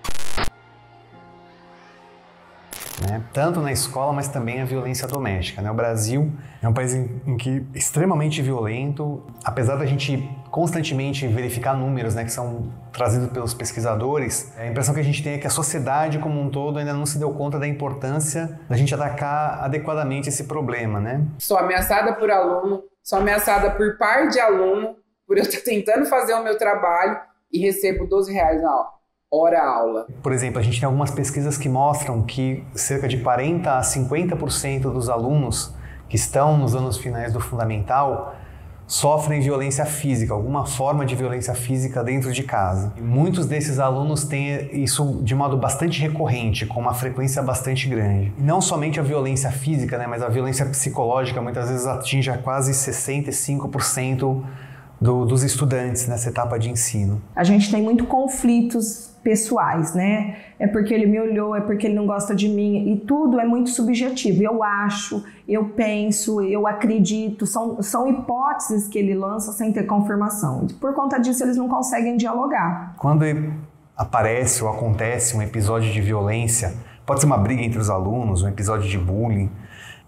Tanto na escola, mas também a violência doméstica. O Brasil é um país em que é extremamente violento, apesar da gente constantemente verificar números que são trazidos pelos pesquisadores, a impressão que a gente tem é que a sociedade como um todo ainda não se deu conta da importância da gente atacar adequadamente esse problema. Sou ameaçada por aluno, sou ameaçada por par de aluno, por eu estar tentando fazer o meu trabalho e recebo R$12 na hora aula. Por exemplo, a gente tem algumas pesquisas que mostram que cerca de 40% a 50% dos alunos que estão nos anos finais do fundamental sofrem violência física, alguma forma de violência física dentro de casa. E muitos desses alunos têm isso de modo bastante recorrente, com uma frequência bastante grande. E não somente a violência física, mas a violência psicológica muitas vezes atinge a quase 65% dos estudantes nessa etapa de ensino. A gente tem muito conflitos pessoais, É porque ele me olhou, é porque ele não gosta de mim, e tudo é muito subjetivo. Eu acho, eu penso, eu acredito, são hipóteses que ele lança sem ter confirmação. E por conta disso, eles não conseguem dialogar. Quando aparece ou acontece um episódio de violência, pode ser uma briga entre os alunos, um episódio de bullying,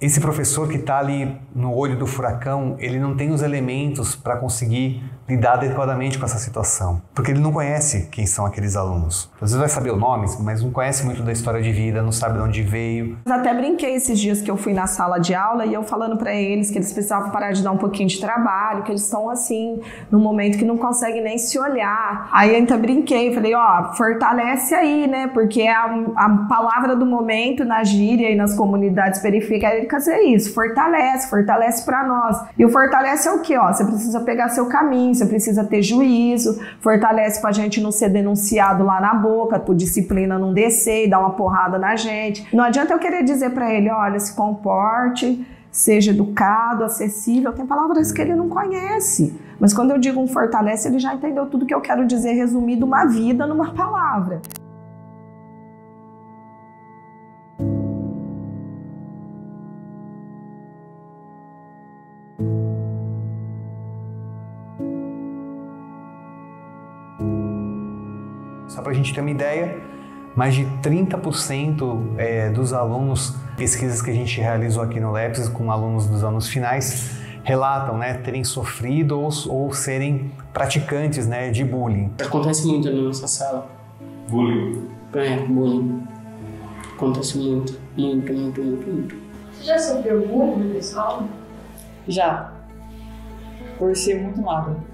esse professor que está ali no olho do furacão, ele não tem os elementos para conseguir lidar adequadamente com essa situação, porque ele não conhece quem são aqueles alunos. Às vezes vai saber o nome, mas não conhece muito da história de vida, não sabe de onde veio. Eu até brinquei esses dias que eu fui na sala de aula e eu falando para eles que eles precisavam parar de dar um pouquinho de trabalho, que eles estão assim, num momento que não conseguem nem se olhar. Aí eu até brinquei, falei, fortalece aí, porque a palavra do momento na gíria e nas comunidades periféricas é isso, fortalece para nós. E o fortalece é o quê? Você precisa pegar seu caminho, você precisa ter juízo, fortalece pra gente não ser denunciado lá na boca, por disciplina não descer e dar uma porrada na gente. Não adianta eu querer dizer para ele, olha, se comporte, seja educado, acessível, tem palavras que ele não conhece. Mas quando eu digo um fortalece, ele já entendeu tudo que eu quero dizer, resumido uma vida numa palavra. Só para a gente ter uma ideia, mais de 30% dos alunos, pesquisas que a gente realizou aqui no LEPS com alunos dos anos finais, relatam terem sofrido ou serem praticantes de bullying. Acontece muito na nossa sala. Bullying? Bullying. Acontece muito. Você já sofreu bullying na escola? Já. Por ser muito magro.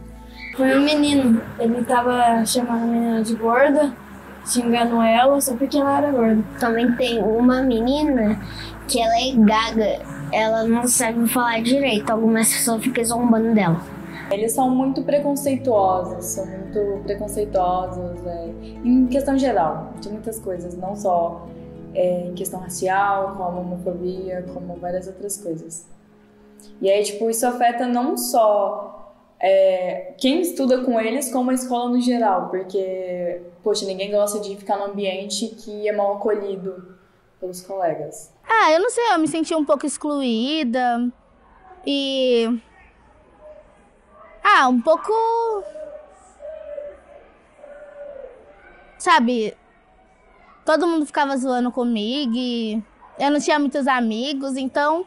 Foi um menino, ele tava chamando a menina de gorda, xingando ela só porque ela era gorda. Também tem uma menina que ela é gaga, ela não sabe falar direito, algumas pessoas ficam zombando dela. Eles são muito preconceituosos, em questão geral, de muitas coisas, não só em questão racial, como homofobia, como várias outras coisas. E aí, isso afeta não só quem estuda com eles, como a escola no geral, porque, ninguém gosta de ficar num ambiente que é mal acolhido pelos colegas. Eu não sei, eu me senti um pouco excluída e... um pouco... Sabe, todo mundo ficava zoando comigo e eu não tinha muitos amigos, então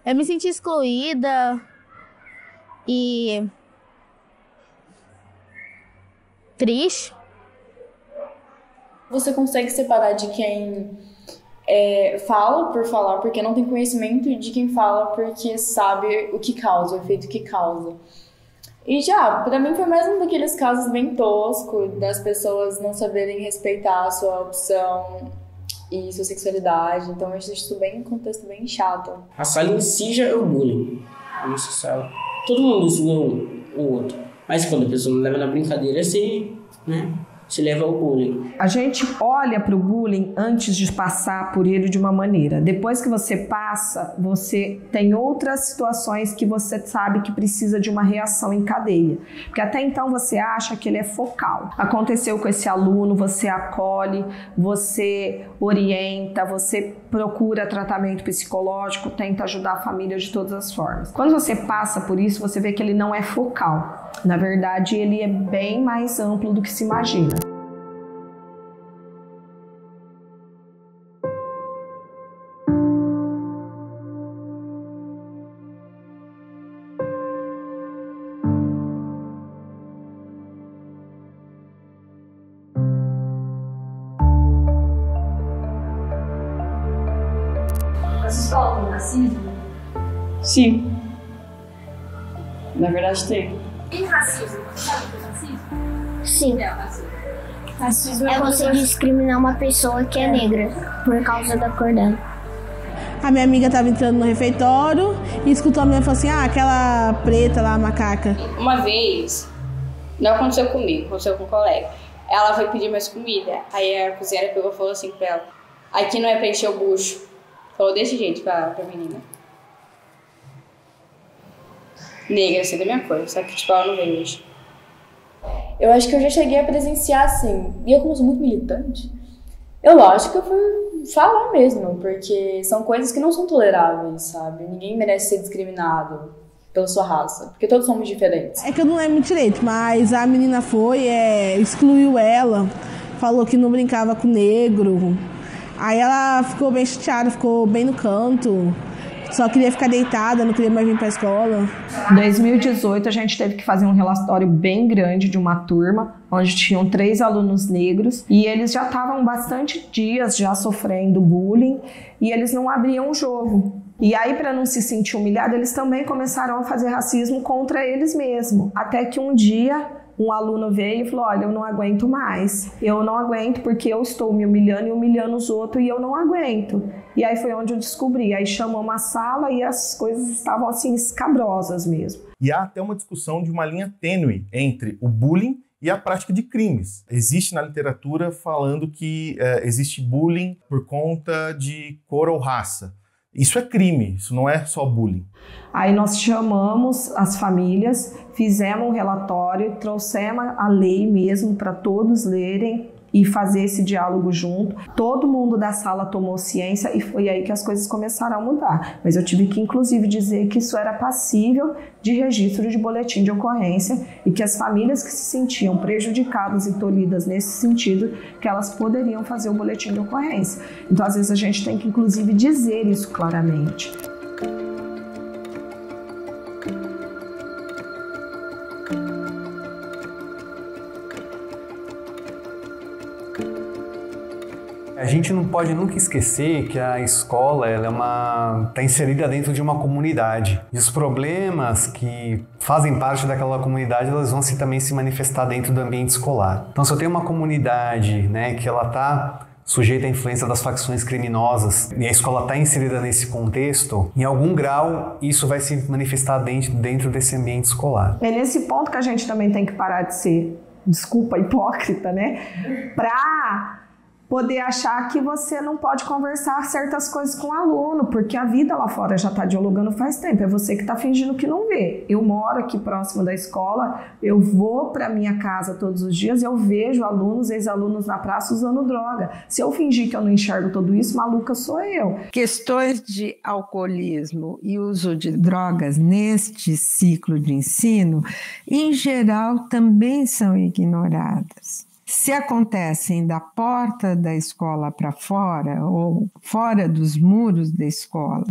eu me senti excluída e triste. Você consegue separar de quem fala por falar, porque não tem conhecimento, e de quem fala porque sabe o que causa, o efeito que causa. E pra mim foi mais um daqueles casos bem tosco, das pessoas não saberem respeitar a sua opção e sua sexualidade. Então eu acho isso um contexto bem chato. A sala em si já é o bullying. A nossa sala. Todo mundo zoa o outro. Mas quando a pessoa não leva na brincadeira, assim, te leva ao bullying. A gente olha para o bullying antes de passar por ele de uma maneira. Depois que você passa, você tem outras situações que você sabe que precisa de uma reação em cadeia. Porque até então você acha que ele é focal. Aconteceu com esse aluno, você acolhe, você orienta, você procura tratamento psicológico, tenta ajudar a família de todas as formas. Quando você passa por isso, você vê que ele não é focal. Na verdade, ele é bem mais amplo do que se imagina. As escolas têm racismo? Sim. Na verdade tem. Tem racismo? Você sabe o que é racismo? Sim. É racismo. Racismo é você discriminar uma pessoa que é negra por causa da cor dela. A minha amiga estava entrando no refeitório e escutou a menina e falou assim: ah, aquela preta lá, macaca. Uma vez, não aconteceu comigo, aconteceu com um colega. Ela foi pedir mais comida, aí a cozinheira pegou e falou assim pra ela: aqui não é pra encher o bucho. Falou desse jeito pra menina. Negra, assim, da minha cor, só que tipo, ela não veio hoje. Eu acho que eu já cheguei a presenciar, assim, e eu como sou muito militante, eu acho que eu fui falar mesmo, porque são coisas que não são toleráveis, sabe? Ninguém merece ser discriminado pela sua raça, porque todos somos diferentes. É que eu não lembro direito, mas a menina foi, excluiu ela, falou que não brincava com negro. Aí ela ficou bem chateada, ficou bem no canto, só queria ficar deitada, não queria mais vir pra escola. Em 2018, a gente teve que fazer um relatório bem grande de uma turma, onde tinham 3 alunos negros, e eles já estavam bastante dias já sofrendo bullying, e eles não abriam o jogo. E aí, para não se sentir humilhado, eles também começaram a fazer racismo contra eles mesmos. Até que um dia, um aluno veio e falou: olha, eu não aguento mais. Eu não aguento porque eu estou me humilhando e humilhando os outros e eu não aguento. E aí foi onde eu descobri. Aí chamou uma sala e as coisas estavam assim escabrosas mesmo. E há até uma discussão de uma linha tênue entre o bullying e a prática de crimes. Existe na literatura falando que existe bullying por conta de cor ou raça. Isso é crime, isso não é só bullying. Aí nós chamamos as famílias, fizemos um relatório, trouxemos a lei mesmo para todos lerem e fazer esse diálogo junto. Todo mundo da sala tomou ciência e foi aí que as coisas começaram a mudar. Mas eu tive que, inclusive, dizer que isso era passível de registro de boletim de ocorrência e que as famílias que se sentiam prejudicadas e tolhidas nesse sentido, que elas poderiam fazer o boletim de ocorrência. Então, às vezes, a gente tem que, inclusive, dizer isso claramente. A gente não pode nunca esquecer que a escola está inserida dentro de uma comunidade. E os problemas que fazem parte daquela comunidade, elas vão também se manifestar dentro do ambiente escolar. Então, se eu tenho uma comunidade, né, que ela está sujeita à influência das facções criminosas e a escola está inserida nesse contexto, em algum grau isso vai se manifestar dentro desse ambiente escolar. É nesse ponto que a gente também tem que parar de ser, desculpa, hipócrita, né? Para poder achar que você não pode conversar certas coisas com o aluno, porque a vida lá fora já está dialogando faz tempo, é você que está fingindo que não vê. Eu moro aqui próximo da escola, eu vou para minha casa todos os dias, eu vejo alunos, ex-alunos na praça usando droga. Se eu fingir que eu não enxergo tudo isso, maluca sou eu. Questões de alcoolismo e uso de drogas neste ciclo de ensino, em geral, também são ignoradas. Se acontecem da porta da escola para fora ou fora dos muros da escola,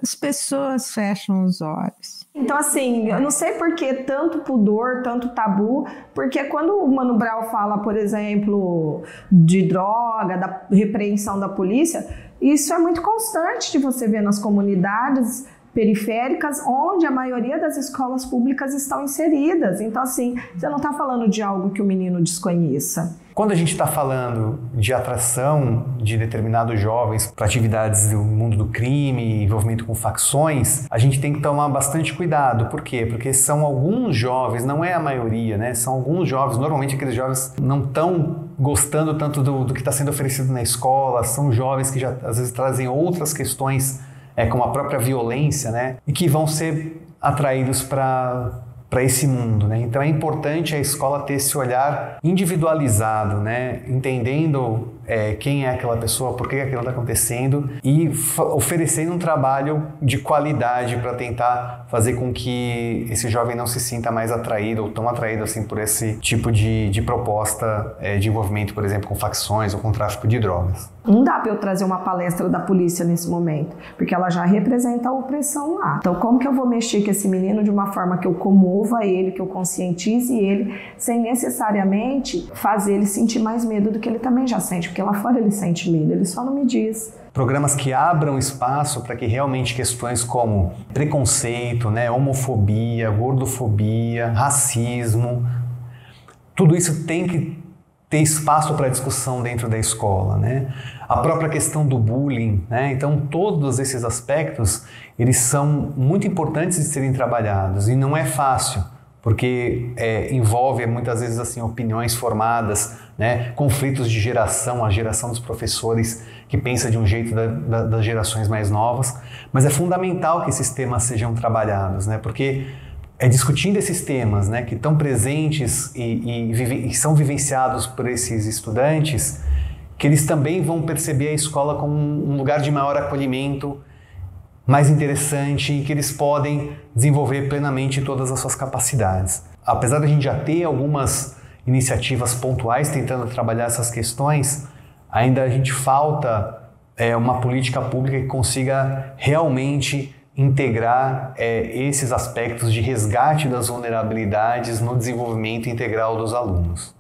as pessoas fecham os olhos. Então, assim, eu não sei por que tanto pudor, tanto tabu, porque quando o Mano Brown fala, por exemplo, de droga, da repreensão da polícia, isso é muito constante de você ver nas comunidades periféricas, onde a maioria das escolas públicas estão inseridas. Então, assim, você não está falando de algo que o menino desconheça. Quando a gente está falando de atração de determinados jovens para atividades do mundo do crime, envolvimento com facções, a gente tem que tomar bastante cuidado. Por quê? Porque são alguns jovens, não é a maioria, né? São alguns jovens, normalmente aqueles jovens não estão gostando tanto do que está sendo oferecido na escola, são jovens que já às vezes trazem outras questões, como a própria violência, né? E que vão ser atraídos para esse mundo, né? Então é importante a escola ter esse olhar individualizado, né? Entendendo quem é aquela pessoa, por que aquilo está acontecendo e oferecendo um trabalho de qualidade para tentar fazer com que esse jovem não se sinta mais atraído ou tão atraído assim por esse tipo de proposta de envolvimento, por exemplo, com facções ou com tráfico de drogas. Não dá para eu trazer uma palestra da polícia nesse momento, porque ela já representa a opressão lá. Então, como que eu vou mexer com esse menino de uma forma que eu comova ele, que eu conscientize ele, sem necessariamente fazer ele sentir mais medo do que ele também já sente, porque lá fora ele sente medo, ele só não me diz. Programas que abram espaço para que realmente questões como preconceito, né, homofobia, gordofobia, racismo, tudo isso tem que ter espaço para discussão dentro da escola, né? A própria questão do bullying, né? Então todos esses aspectos, eles são muito importantes de serem trabalhados e não é fácil, porque envolve muitas vezes assim opiniões formadas, né? Conflitos de geração, a geração dos professores que pensa de um jeito das gerações mais novas, mas é fundamental que esses temas sejam trabalhados, né? Porque é discutindo esses temas, né, que estão presentes e são vivenciados por esses estudantes, que eles também vão perceber a escola como um lugar de maior acolhimento, mais interessante e que eles podem desenvolver plenamente todas as suas capacidades. Apesar da gente já ter algumas iniciativas pontuais tentando trabalhar essas questões, ainda a gente falta uma política pública que consiga realmente integrar esses aspectos de resgate das vulnerabilidades no desenvolvimento integral dos alunos.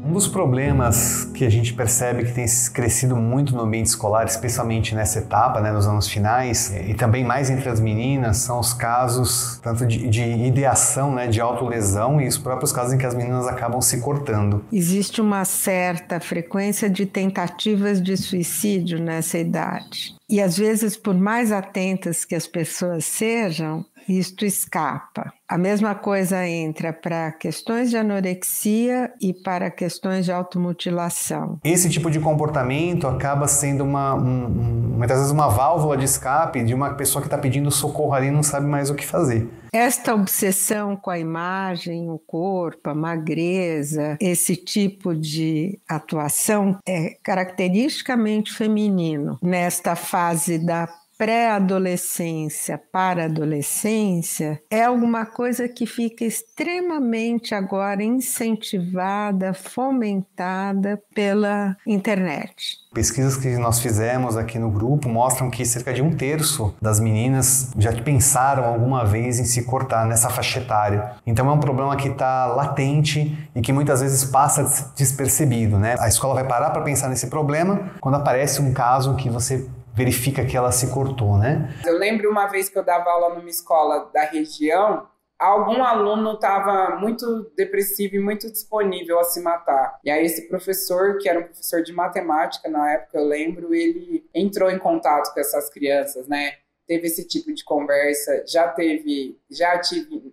Um dos problemas que a gente percebe que tem crescido muito no ambiente escolar, especialmente nessa etapa, né, nos anos finais, e também mais entre as meninas, são os casos tanto de ideação, né, de autolesão e os próprios casos em que as meninas acabam se cortando. Existe uma certa frequência de tentativas de suicídio nessa idade. E às vezes, por mais atentas que as pessoas sejam, isto escapa. A mesma coisa entra para questões de anorexia e para questões de automutilação. Esse tipo de comportamento acaba sendo muitas vezes uma válvula de escape de uma pessoa que está pedindo socorro ali e não sabe mais o que fazer. Esta obsessão com a imagem, o corpo, a magreza, esse tipo de atuação é caracteristicamente feminino. Nesta fase da pré-adolescência para adolescência, é alguma coisa que fica extremamente agora incentivada, fomentada pela internet. Pesquisas que nós fizemos aqui no grupo mostram que cerca de 1/3 das meninas já pensaram alguma vez em se cortar nessa faixa etária. Então é um problema que está latente e que muitas vezes passa despercebido, né? A escola vai parar para pensar nesse problema quando aparece um caso que você verifica que ela se cortou, né? Eu lembro uma vez que eu dava aula numa escola da região, algum aluno estava muito depressivo e muito disponível a se matar. E aí esse professor, que era um professor de matemática na época, eu lembro, ele entrou em contato com essas crianças, né? Teve esse tipo de conversa, já tive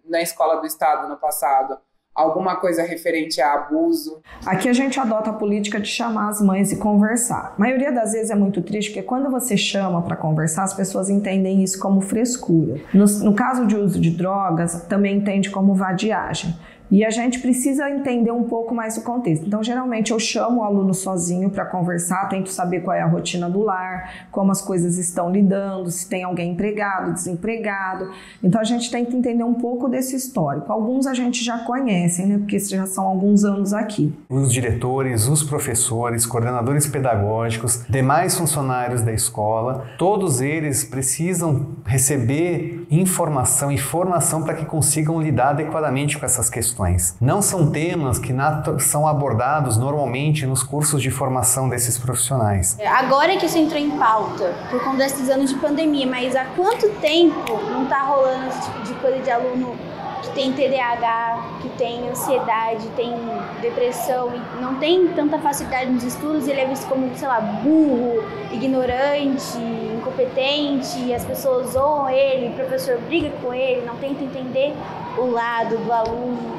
na escola do estado no passado, alguma coisa referente a abuso. Aqui a gente adota a política de chamar as mães e conversar. A maioria das vezes é muito triste, porque quando você chama para conversar, as pessoas entendem isso como frescura. No caso de uso de drogas, também entende como vadiagem. E a gente precisa entender um pouco mais o contexto. Então, geralmente, eu chamo o aluno sozinho para conversar, tento saber qual é a rotina do lar, como as coisas estão lidando, se tem alguém empregado, desempregado. Então, a gente tenta entender um pouco desse histórico. Alguns a gente já conhece, né? Porque já são alguns anos aqui. Os diretores, os professores, coordenadores pedagógicos, demais funcionários da escola, todos eles precisam receber informação e formação para que consigam lidar adequadamente com essas questões. questões. Não são temas que são abordados normalmente nos cursos de formação desses profissionais. Agora que isso entrou em pauta, por conta desses anos de pandemia, mas há quanto tempo não está rolando esse tipo de coisa de aluno que tem TDAH, que tem ansiedade, tem depressão e não tem tanta facilidade nos estudos, e ele é visto como, sei lá, burro, ignorante, incompetente, e as pessoas zoam ele, o professor briga com ele, não tenta entender o lado do aluno.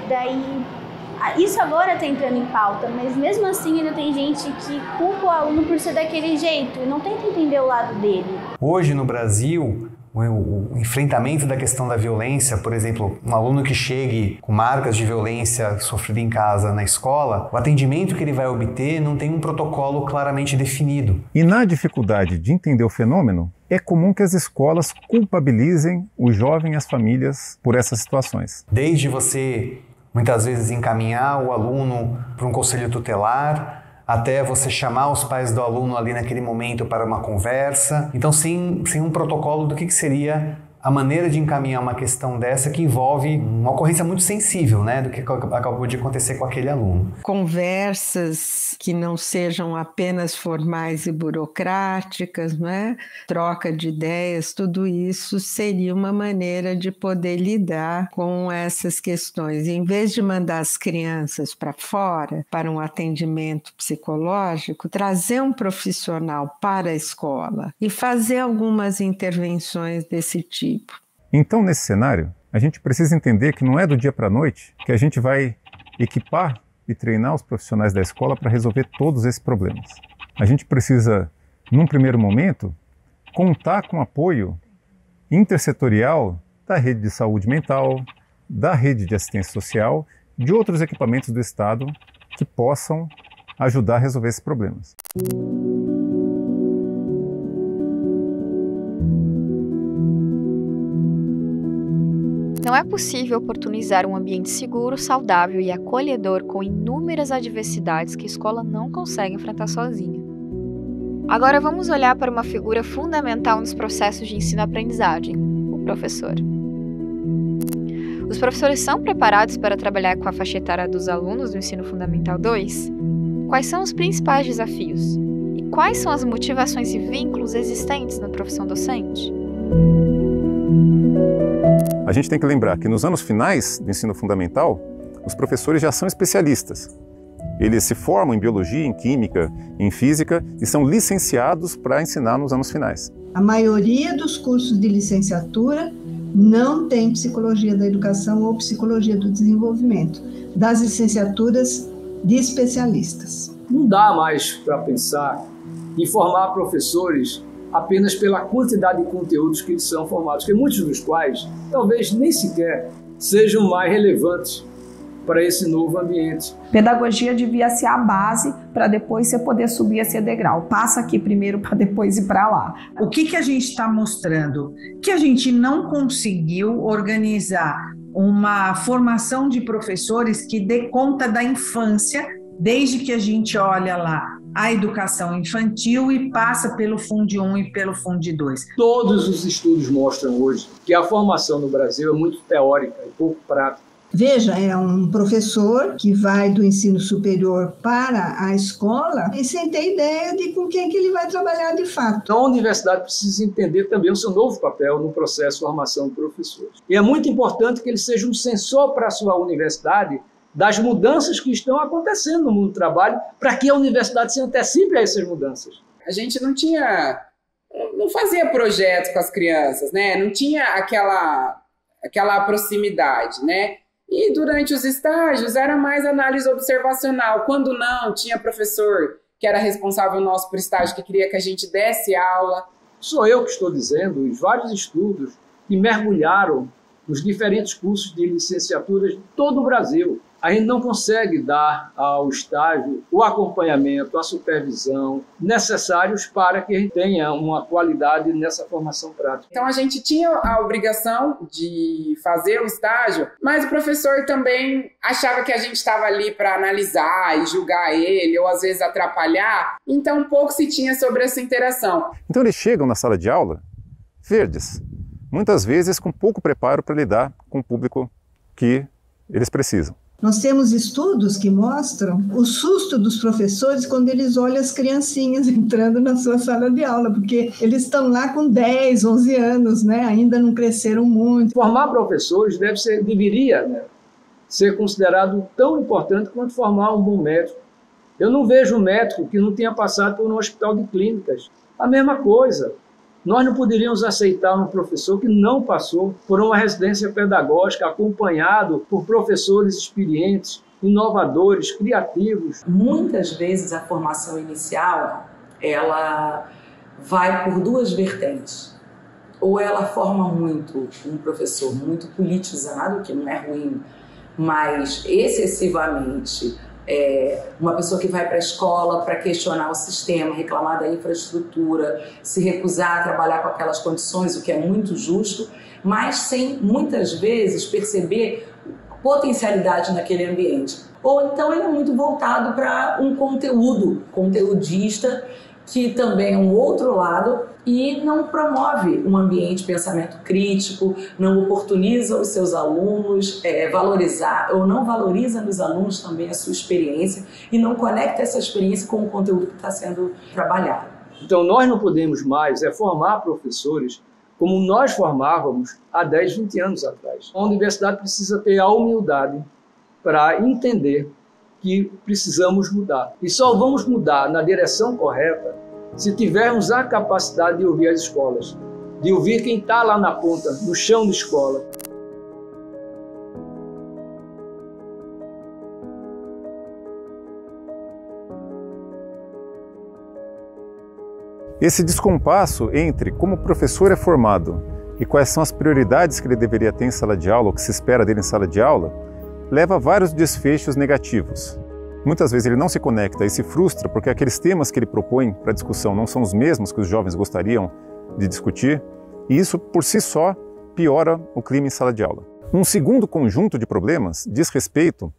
Daí, isso agora está entrando em pauta, mas mesmo assim ainda tem gente que culpa o aluno por ser daquele jeito e não tenta entender o lado dele. Hoje no Brasil, o enfrentamento da questão da violência, por exemplo, um aluno que chegue com marcas de violência sofrida em casa na escola, o atendimento que ele vai obter não tem um protocolo claramente definido. E na dificuldade de entender o fenômeno, é comum que as escolas culpabilizem o jovem e as famílias por essas situações. Desde você, muitas vezes, encaminhar o aluno para um conselho tutelar, até você chamar os pais do aluno ali naquele momento para uma conversa. Então, sem um protocolo do que seria a maneira de encaminhar uma questão dessa que envolve uma ocorrência muito sensível, né, do que acabou de acontecer com aquele aluno. Conversas que não sejam apenas formais e burocráticas, né? Troca de ideias, tudo isso seria uma maneira de poder lidar com essas questões. Em vez de mandar as crianças para fora, para um atendimento psicológico, trazer um profissional para a escola e fazer algumas intervenções desse tipo. Então, nesse cenário, a gente precisa entender que não é do dia para a noite que a gente vai equipar e treinar os profissionais da escola para resolver todos esses problemas. A gente precisa, num primeiro momento, contar com o apoio intersetorial da rede de saúde mental, da rede de assistência social, de outros equipamentos do Estado que possam ajudar a resolver esses problemas. Não é possível oportunizar um ambiente seguro, saudável e acolhedor com inúmeras adversidades que a escola não consegue enfrentar sozinha. Agora vamos olhar para uma figura fundamental nos processos de ensino-aprendizagem, o professor. Os professores são preparados para trabalhar com a faixa etária dos alunos do Ensino Fundamental 2? Quais são os principais desafios? E quais são as motivações e vínculos existentes na profissão docente? A gente tem que lembrar que nos anos finais do ensino fundamental, os professores já são especialistas. Eles se formam em biologia, em química, em física e são licenciados para ensinar nos anos finais. A maioria dos cursos de licenciatura não tem psicologia da educação ou psicologia do desenvolvimento, das licenciaturas de especialistas. Não dá mais para pensar em formar professores apenas pela quantidade de conteúdos que eles são formados, que muitos dos quais talvez nem sequer sejam mais relevantes para esse novo ambiente. Pedagogia devia ser a base para depois você poder subir esse degrau. Passa aqui primeiro para depois ir para lá. O que a gente está mostrando? Que a gente não conseguiu organizar uma formação de professores que dê conta da infância, desde que a gente olha lá a educação infantil e passa pelo Fundo 1 e pelo Fundo 2. Todos os estudos mostram hoje que a formação no Brasil é muito teórica e pouco prática. Veja, é um professor que vai do ensino superior para a escola e sem ter ideia de com quem que ele vai trabalhar de fato. Então a universidade precisa entender também o seu novo papel no processo de formação de professores. E é muito importante que ele seja um sensor para a sua universidade das mudanças que estão acontecendo no mundo do trabalho, para que a universidade se antecipe a essas mudanças. A gente não fazia projetos com as crianças, né? Não tinha aquela proximidade, né? E durante os estágios era mais análise observacional. Quando não, tinha professor que era responsável nosso por estágio, que queria que a gente desse aula. Sou eu que estou dizendo, os vários estudos que mergulharam nos diferentes cursos de licenciaturas de todo o Brasil. A gente não consegue dar ao estágio o acompanhamento, a supervisão necessários para que a gente tenha uma qualidade nessa formação prática. Então a gente tinha a obrigação de fazer o estágio, mas o professor também achava que a gente estava ali para analisar e julgar ele, ou às vezes atrapalhar, então pouco se tinha sobre essa interação. Então eles chegam na sala de aula verdes, muitas vezes com pouco preparo para lidar com o público que Eles precisam. Nós temos estudos que mostram o susto dos professores quando eles olham as criancinhas entrando na sua sala de aula, porque eles estão lá com 10, 11 anos, né? Ainda não cresceram muito. Formar professores deveria, né, ser considerado tão importante quanto formar um bom médico. Eu não vejo um médico que não tenha passado por um hospital de clínicas. A mesma coisa. Nós não poderíamos aceitar um professor que não passou por uma residência pedagógica acompanhado por professores experientes, inovadores, criativos. Muitas vezes a formação inicial, ela vai por duas vertentes. Ou ela forma muito um professor muito politizado, que não é ruim, mas excessivamente uma pessoa que vai para a escola para questionar o sistema, reclamar da infraestrutura, se recusar a trabalhar com aquelas condições, o que é muito justo, mas sem, muitas vezes, perceber potencialidade naquele ambiente. Ou então ele é muito voltado para um conteudista, que também é um outro lado, e não promove um ambiente de pensamento crítico, não oportuniza os seus alunos, não valoriza nos alunos também a sua experiência e não conecta essa experiência com o conteúdo que está sendo trabalhado. Então nós não podemos mais formar professores como nós formávamos há 10, 20 anos atrás. A universidade precisa ter a humildade para entender que precisamos mudar. E só vamos mudar na direção correta se tivermos a capacidade de ouvir as escolas, de ouvir quem está lá na ponta, no chão da escola. Esse descompasso entre como o professor é formado e quais são as prioridades que ele deveria ter em sala de aula, ou que se espera dele em sala de aula, leva a vários desfechos negativos. Muitas vezes ele não se conecta e se frustra porque aqueles temas que ele propõe para discussão não são os mesmos que os jovens gostariam de discutir, e isso por si só piora o clima em sala de aula. Um segundo conjunto de problemas diz respeito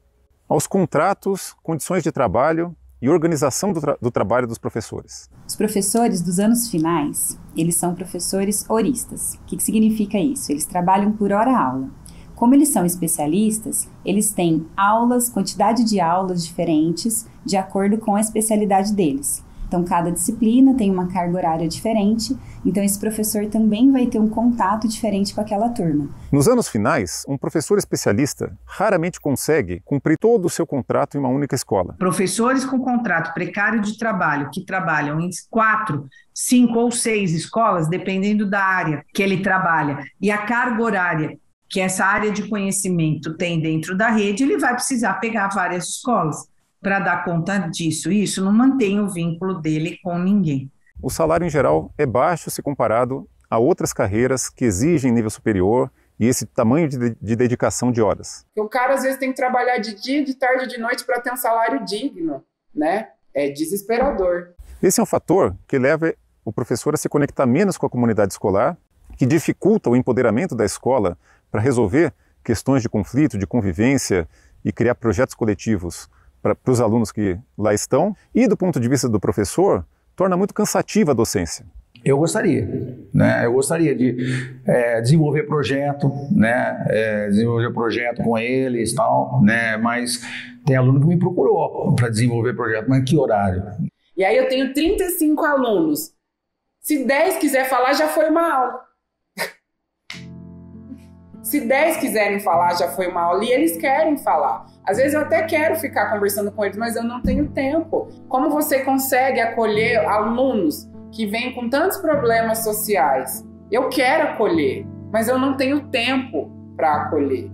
aos contratos, condições de trabalho e organização do trabalho dos professores. Os professores dos anos finais, eles são professores horistas. O que significa isso? Eles trabalham por hora-aula. Como eles são especialistas, eles têm aulas, quantidade de aulas diferentes de acordo com a especialidade deles. Então, cada disciplina tem uma carga horária diferente, então esse professor também vai ter um contato diferente com aquela turma. Nos anos finais, um professor especialista raramente consegue cumprir todo o seu contrato em uma única escola. Professores com contrato precário de trabalho, que trabalham em 4, 5 ou 6 escolas, dependendo da área que ele trabalha, e a carga horária que essa área de conhecimento tem dentro da rede, ele vai precisar pegar várias escolas para dar conta disso. E isso não mantém o vínculo dele com ninguém. O salário, em geral, é baixo se comparado a outras carreiras que exigem nível superior e esse tamanho de dedicação de horas. O cara, às vezes, tem que trabalhar de dia, de tarde, de noite para ter um salário digno, né? É desesperador. Esse é um fator que leva o professor a se conectar menos com a comunidade escolar, que dificulta o empoderamento da escola para resolver questões de conflito, de convivência e criar projetos coletivos para os alunos que lá estão. E do ponto de vista do professor, torna muito cansativa a docência. Eu gostaria, né? Eu gostaria de desenvolver projeto, né? Desenvolver projeto com eles e tal, né? Mas tem aluno que me procurou para desenvolver projeto, mas que horário? E aí eu tenho 35 alunos. Se 10 quiser falar, já foi uma aula. Se 10 quiserem falar, já foi uma aula, e eles querem falar. Às vezes eu até quero ficar conversando com eles, mas eu não tenho tempo. Como você consegue acolher alunos que vêm com tantos problemas sociais? Eu quero acolher, mas eu não tenho tempo para acolher.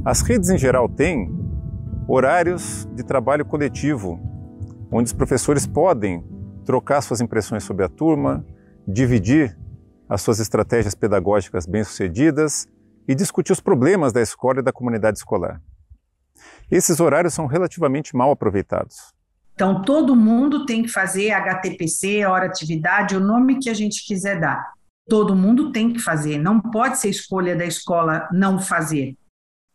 As redes, em geral, têm horários de trabalho coletivo, onde os professores podem trocar suas impressões sobre a turma, dividir as suas estratégias pedagógicas bem-sucedidas e discutir os problemas da escola e da comunidade escolar. Esses horários são relativamente mal aproveitados. Então, todo mundo tem que fazer HTPC, hora atividade, o nome que a gente quiser dar. Todo mundo tem que fazer, não pode ser escolha da escola não fazer.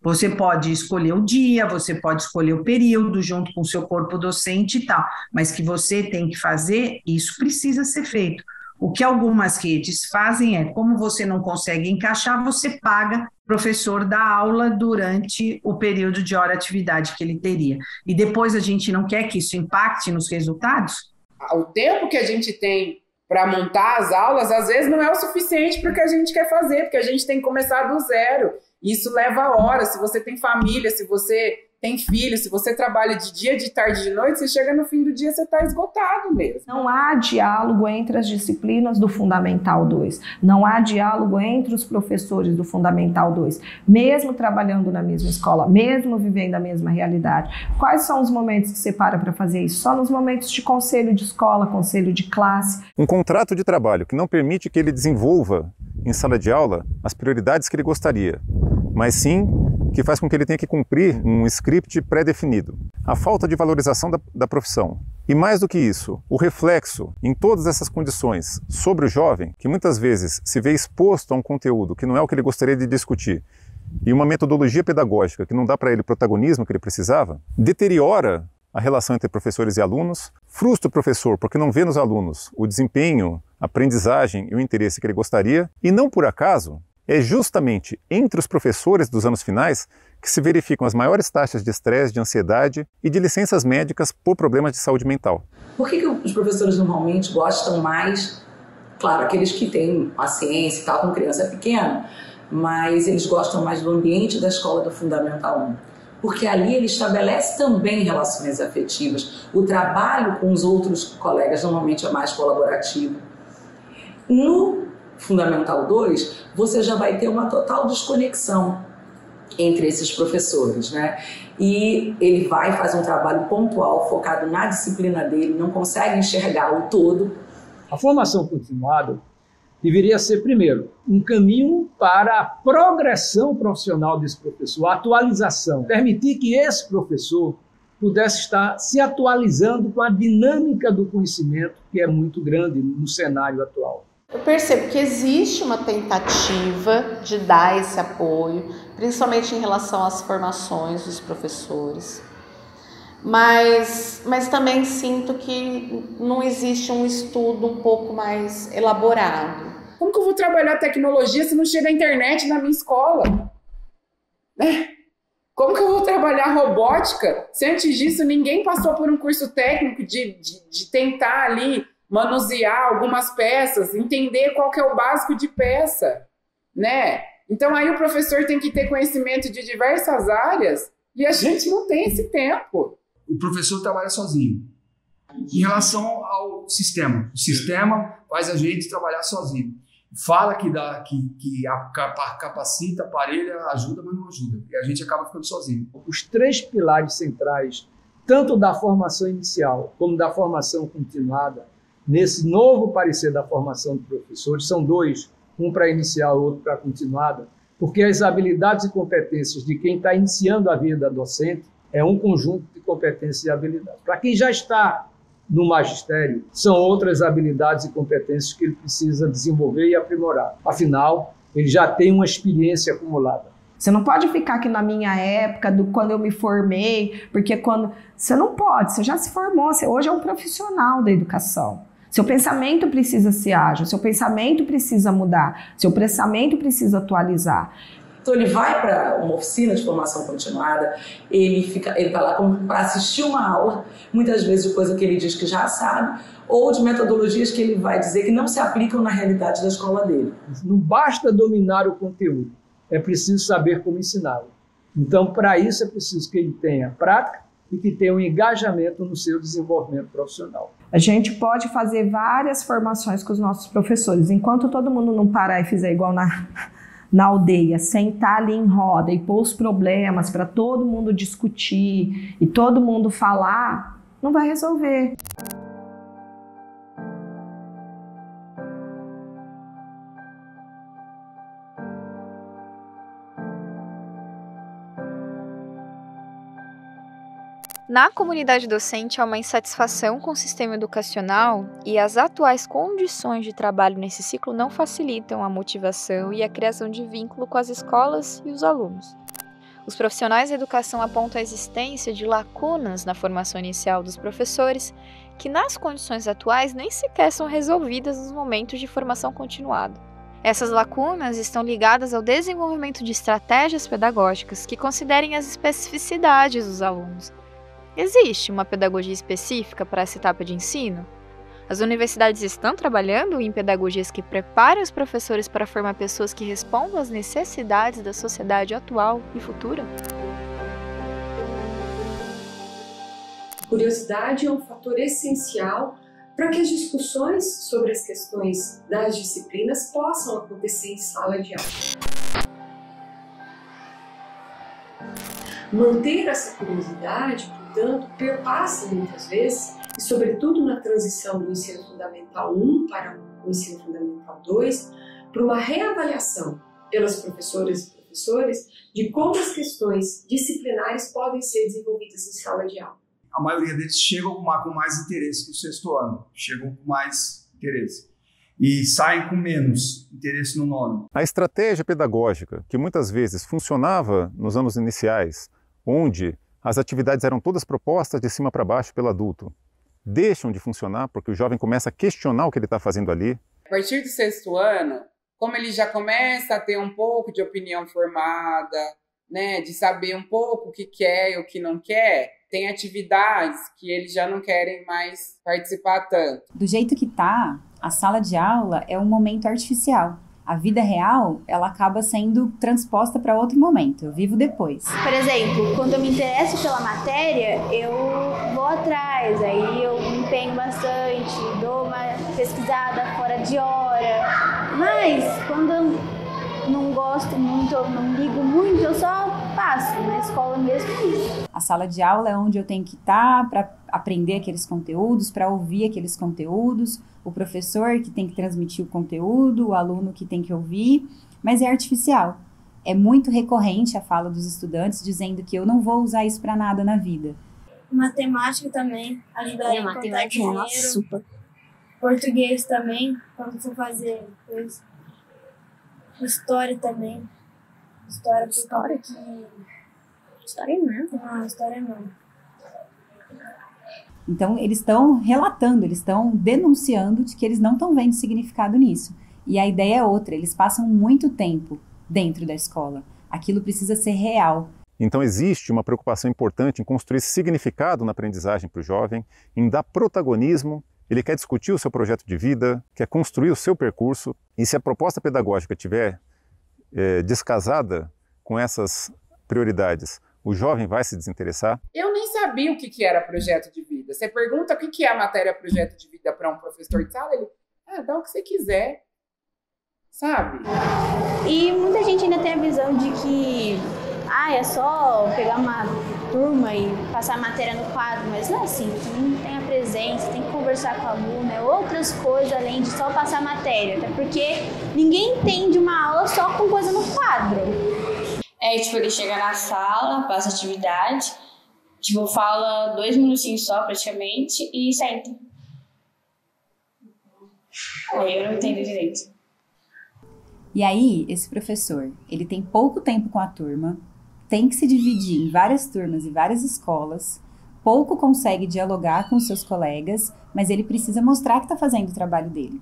Você pode escolher o dia, você pode escolher o período junto com o seu corpo docente e tal, mas que você tem que fazer, isso precisa ser feito. O que algumas redes fazem é, como você não consegue encaixar, você paga o professor da aula durante o período de hora atividade que ele teria. E depois a gente não quer que isso impacte nos resultados? O tempo que a gente tem para montar as aulas, às vezes não é o suficiente para o que a gente quer fazer, porque a gente tem que começar do zero. Isso leva horas. Se você tem família, se você tem filho, se você trabalha de dia, de tarde, de noite, você chega no fim do dia, você está esgotado mesmo. Não há diálogo entre as disciplinas do Fundamental 2. Não há diálogo entre os professores do Fundamental 2. Mesmo trabalhando na mesma escola, mesmo vivendo a mesma realidade. Quais são os momentos que você para fazer isso? Só nos momentos de conselho de escola, conselho de classe. Um contrato de trabalho que não permite que ele desenvolva em sala de aula as prioridades que ele gostaria, mas sim que faz com que ele tenha que cumprir um script pré-definido. A falta de valorização da profissão. E mais do que isso, o reflexo em todas essas condições sobre o jovem, que muitas vezes se vê exposto a um conteúdo que não é o que ele gostaria de discutir, e uma metodologia pedagógica que não dá para ele o protagonismo que ele precisava, deteriora a relação entre professores e alunos, frustra o professor porque não vê nos alunos o desempenho, a aprendizagem e o interesse que ele gostaria, e não por acaso, é justamente entre os professores dos anos finais que se verificam as maiores taxas de estresse, de ansiedade e de licenças médicas por problemas de saúde mental. Por que os professores normalmente gostam mais, claro, aqueles que têm paciência e tal, com criança pequena, mas eles gostam mais do ambiente da escola do Fundamental 1? Porque ali ele estabelece também relações afetivas. O trabalho com os outros colegas normalmente é mais colaborativo. No Fundamental 2, você já vai ter uma total desconexão entre esses professores, né? E ele vai fazer um trabalho pontual, focado na disciplina dele, não consegue enxergar o todo. A formação continuada deveria ser, primeiro, um caminho para a progressão profissional desse professor, a atualização, permitir que esse professor pudesse estar se atualizando com a dinâmica do conhecimento, que é muito grande no cenário atual. Eu percebo que existe uma tentativa de dar esse apoio, principalmente em relação às formações dos professores, mas também sinto que não existe um estudo um pouco mais elaborado. Como que eu vou trabalhar tecnologia se não chega a internet na minha escola? Né? Como que eu vou trabalhar robótica se antes disso ninguém passou por um curso técnico de tentar ali manusear algumas peças, entender qual que é o básico de peça, né? Então aí o professor tem que ter conhecimento de diversas áreas e a gente não tem esse tempo. O professor trabalha sozinho. Em relação ao sistema, o sistema faz a gente trabalhar sozinho. Fala que capacita, aparelha, ajuda, mas não ajuda. E a gente acaba ficando sozinho. Os três pilares centrais, tanto da formação inicial como da formação continuada, nesse novo parecer da formação de professores, são dois, um para inicial e outro para continuada, porque as habilidades e competências de quem está iniciando a vida docente é um conjunto de competências e habilidades. Para quem já está no magistério, são outras habilidades e competências que ele precisa desenvolver e aprimorar. Afinal, ele já tem uma experiência acumulada. Você não pode ficar aqui na minha época, quando eu me formei, porque você não pode, você já se formou, você hoje é um profissional da educação. Seu pensamento precisa ser ágil, seu pensamento precisa mudar, seu pensamento precisa atualizar. Então ele vai para uma oficina de formação continuada, ele vai lá para assistir uma aula, muitas vezes de coisa que ele diz que já sabe, ou de metodologias que ele vai dizer que não se aplicam na realidade da escola dele. Não basta dominar o conteúdo, é preciso saber como ensiná-lo. Então, para isso é preciso que ele tenha prática e que tenha um engajamento no seu desenvolvimento profissional. A gente pode fazer várias formações com os nossos professores, enquanto todo mundo não parar e fizer igual na aldeia, sentar ali em roda e pôr os problemas para todo mundo discutir e todo mundo falar, não vai resolver. Na comunidade docente, há uma insatisfação com o sistema educacional e as atuais condições de trabalho nesse ciclo não facilitam a motivação e a criação de vínculo com as escolas e os alunos. Os profissionais da educação apontam a existência de lacunas na formação inicial dos professores, que nas condições atuais nem sequer são resolvidas nos momentos de formação continuada. Essas lacunas estão ligadas ao desenvolvimento de estratégias pedagógicas que considerem as especificidades dos alunos. Existe uma pedagogia específica para essa etapa de ensino? As universidades estão trabalhando em pedagogias que preparem os professores para formar pessoas que respondam às necessidades da sociedade atual e futura? Curiosidade é um fator essencial para que as discussões sobre as questões das disciplinas possam acontecer em sala de aula. Manter essa curiosidade, portanto, perpassa muitas vezes, e sobretudo na transição do ensino fundamental 1 para o ensino fundamental 2, para uma reavaliação pelas professoras e professores de como as questões disciplinares podem ser desenvolvidas em sala de aula. A maioria deles chegam com mais interesse no sexto ano, chegam com mais interesse e saem com menos interesse no nono. A estratégia pedagógica, que muitas vezes funcionava nos anos iniciais, onde as atividades eram todas propostas de cima para baixo pelo adulto, deixam de funcionar porque o jovem começa a questionar o que ele está fazendo ali. A partir do sexto ano, como ele já começa a ter um pouco de opinião formada, né, de saber um pouco o que quer e o que não quer, tem atividades que eles já não querem mais participar tanto. Do jeito que tá, a sala de aula é um momento artificial. A vida real, ela acaba sendo transposta para outro momento. Eu vivo depois. Por exemplo, quando eu me interesso pela matéria, eu vou atrás, aí eu me empenho bastante, dou uma pesquisada fora de hora. Mas quando eu não gosto muito, eu não ligo muito, eu só passo na escola mesmo. A sala de aula é onde eu tenho que estar para aprender aqueles conteúdos, para ouvir aqueles conteúdos, o professor que tem que transmitir o conteúdo, o aluno que tem que ouvir, mas é artificial. É muito recorrente a fala dos estudantes dizendo que eu não vou usar isso para nada na vida. Matemática também ajudaria a contar dinheiro. Português também, quando for fazer coisa. História também. História que... História não. Não, história não. Então, eles estão relatando, eles estão denunciando de que eles não estão vendo significado nisso. E a ideia é outra, eles passam muito tempo dentro da escola. Aquilo precisa ser real. Então existe uma preocupação importante em construir significado na aprendizagem para o jovem, em dar protagonismo. Ele quer discutir o seu projeto de vida, quer construir o seu percurso. E se a proposta pedagógica estiver descasada com essas prioridades, o jovem vai se desinteressar? Eu nem sabia o que era projeto de vida. Você pergunta o que é a matéria projeto de vida para um professor de sala, ele, dá o que você quiser, sabe? E muita gente ainda tem a visão de que é só pegar uma turma e passar a matéria no quadro, mas não é assim, também tem a presença, tem que conversar com o aluno, é outras coisas além de só passar a matéria, até porque ninguém entende uma aula só com coisa no quadro. Ele chega na sala, passa a atividade, fala 2 minutinhos só praticamente e senta. Aí eu não entendo direito. E aí, esse professor, ele tem pouco tempo com a turma, tem que se dividir em várias turmas e várias escolas, pouco consegue dialogar com seus colegas, mas ele precisa mostrar que está fazendo o trabalho dele.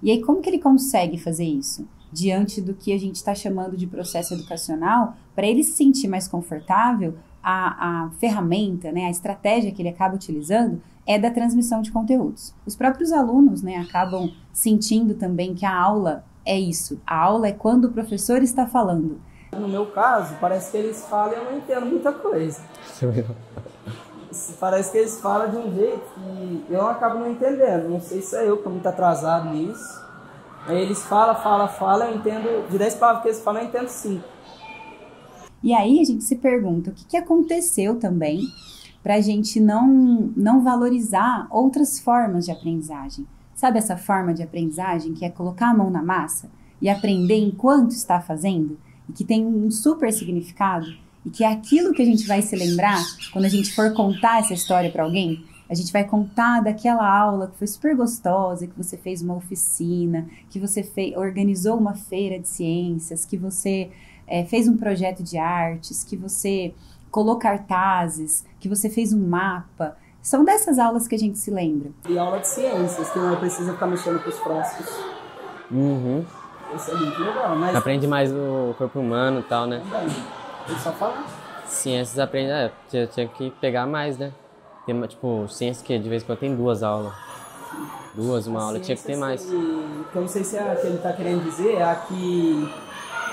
E aí, como que ele consegue fazer isso? Diante do que a gente está chamando de processo educacional, para ele se sentir mais confortável, a ferramenta, né, a estratégia que ele acaba utilizando é da transmissão de conteúdos. Os próprios alunos, né, acabam sentindo também que a aula é isso. A aula é quando o professor está falando. No meu caso, parece que eles falam e eu não entendo muita coisa. Parece que eles falam de um jeito que eu acabo não entendendo. Não sei se é eu que estou muito atrasado nisso. Aí eles falam, eu entendo. De 10 palavras que eles falam, eu entendo 5. E aí a gente se pergunta o que aconteceu também para a gente não valorizar outras formas de aprendizagem. Sabe essa forma de aprendizagem que é colocar a mão na massa e aprender enquanto está fazendo? E que tem um super significado? E que é aquilo que a gente vai se lembrar quando a gente for contar essa história para alguém? A gente vai contar daquela aula que foi super gostosa, que você fez uma oficina, que você organizou uma feira de ciências, que você fez um projeto de artes, que você colou cartazes, que você fez um mapa. São dessas aulas que a gente se lembra. E aula de ciências, que não precisa ficar mexendo com os frascos. Uhum. Isso é muito legal, mas... Aprende mais o corpo humano e tal, né? É só falar. Ciências aprende... tinha que pegar mais, né? Tem, tipo, ciências que de vez em quando tem 2 aulas. Uma aula, tinha que ter mais. Que eu não sei se é a que ele tá querendo dizer, é a que...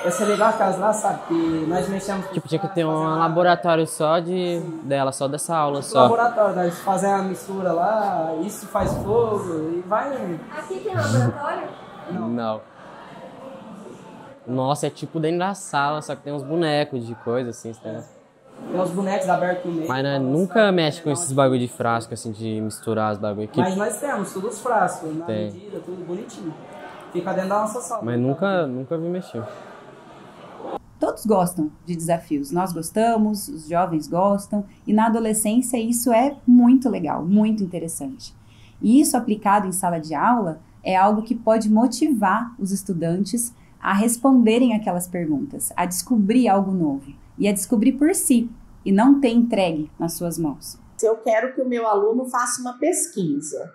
Essa é legal aquelas lá, sabe? Que nós mexemos... Tipo, tinha que ter um laboratório só dela, só dessa aula só. Laboratório, nós fazemos a mistura lá, isso faz fogo e vai... Aqui tem laboratório? Não. Nossa, é tipo dentro da sala, só que tem uns bonecos de coisa assim. Tem uns bonecos abertos no meio. Mas né, nunca mexe com esses bagulho de frasco, assim, de misturar os bagulho aqui. Mas nós temos todos os frascos, na tem. medida, tudo bonitinho. Fica dentro da nossa sala. Mas nunca vi mexer. Todos gostam de desafios, nós gostamos, os jovens gostam, e na adolescência isso é muito legal, muito interessante. E isso aplicado em sala de aula é algo que pode motivar os estudantes a responderem aquelas perguntas, a descobrir algo novo e a descobrir por si e não ter entregue nas suas mãos. Se eu quero que o meu aluno faça uma pesquisa,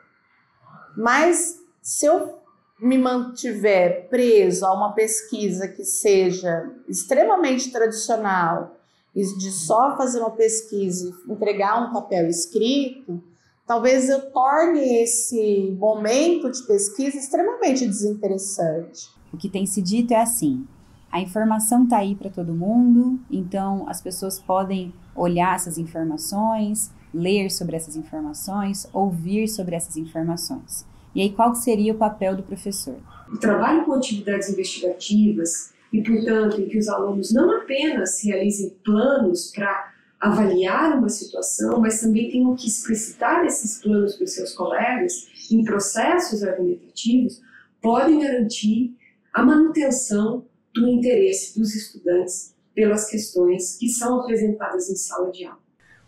mas se eu me mantiver preso a uma pesquisa que seja extremamente tradicional e de só fazer uma pesquisa e entregar um papel escrito, talvez eu torne esse momento de pesquisa extremamente desinteressante. O que tem se dito é assim: a informação está aí para todo mundo, então as pessoas podem olhar essas informações, ler sobre essas informações, ouvir sobre essas informações. E aí, qual seria o papel do professor? O trabalho com atividades investigativas e, portanto, em que os alunos não apenas realizem planos para avaliar uma situação, mas também tenham que explicitar esses planos para os seus colegas em processos argumentativos, podem garantir a manutenção do interesse dos estudantes pelas questões que são apresentadas em sala de aula.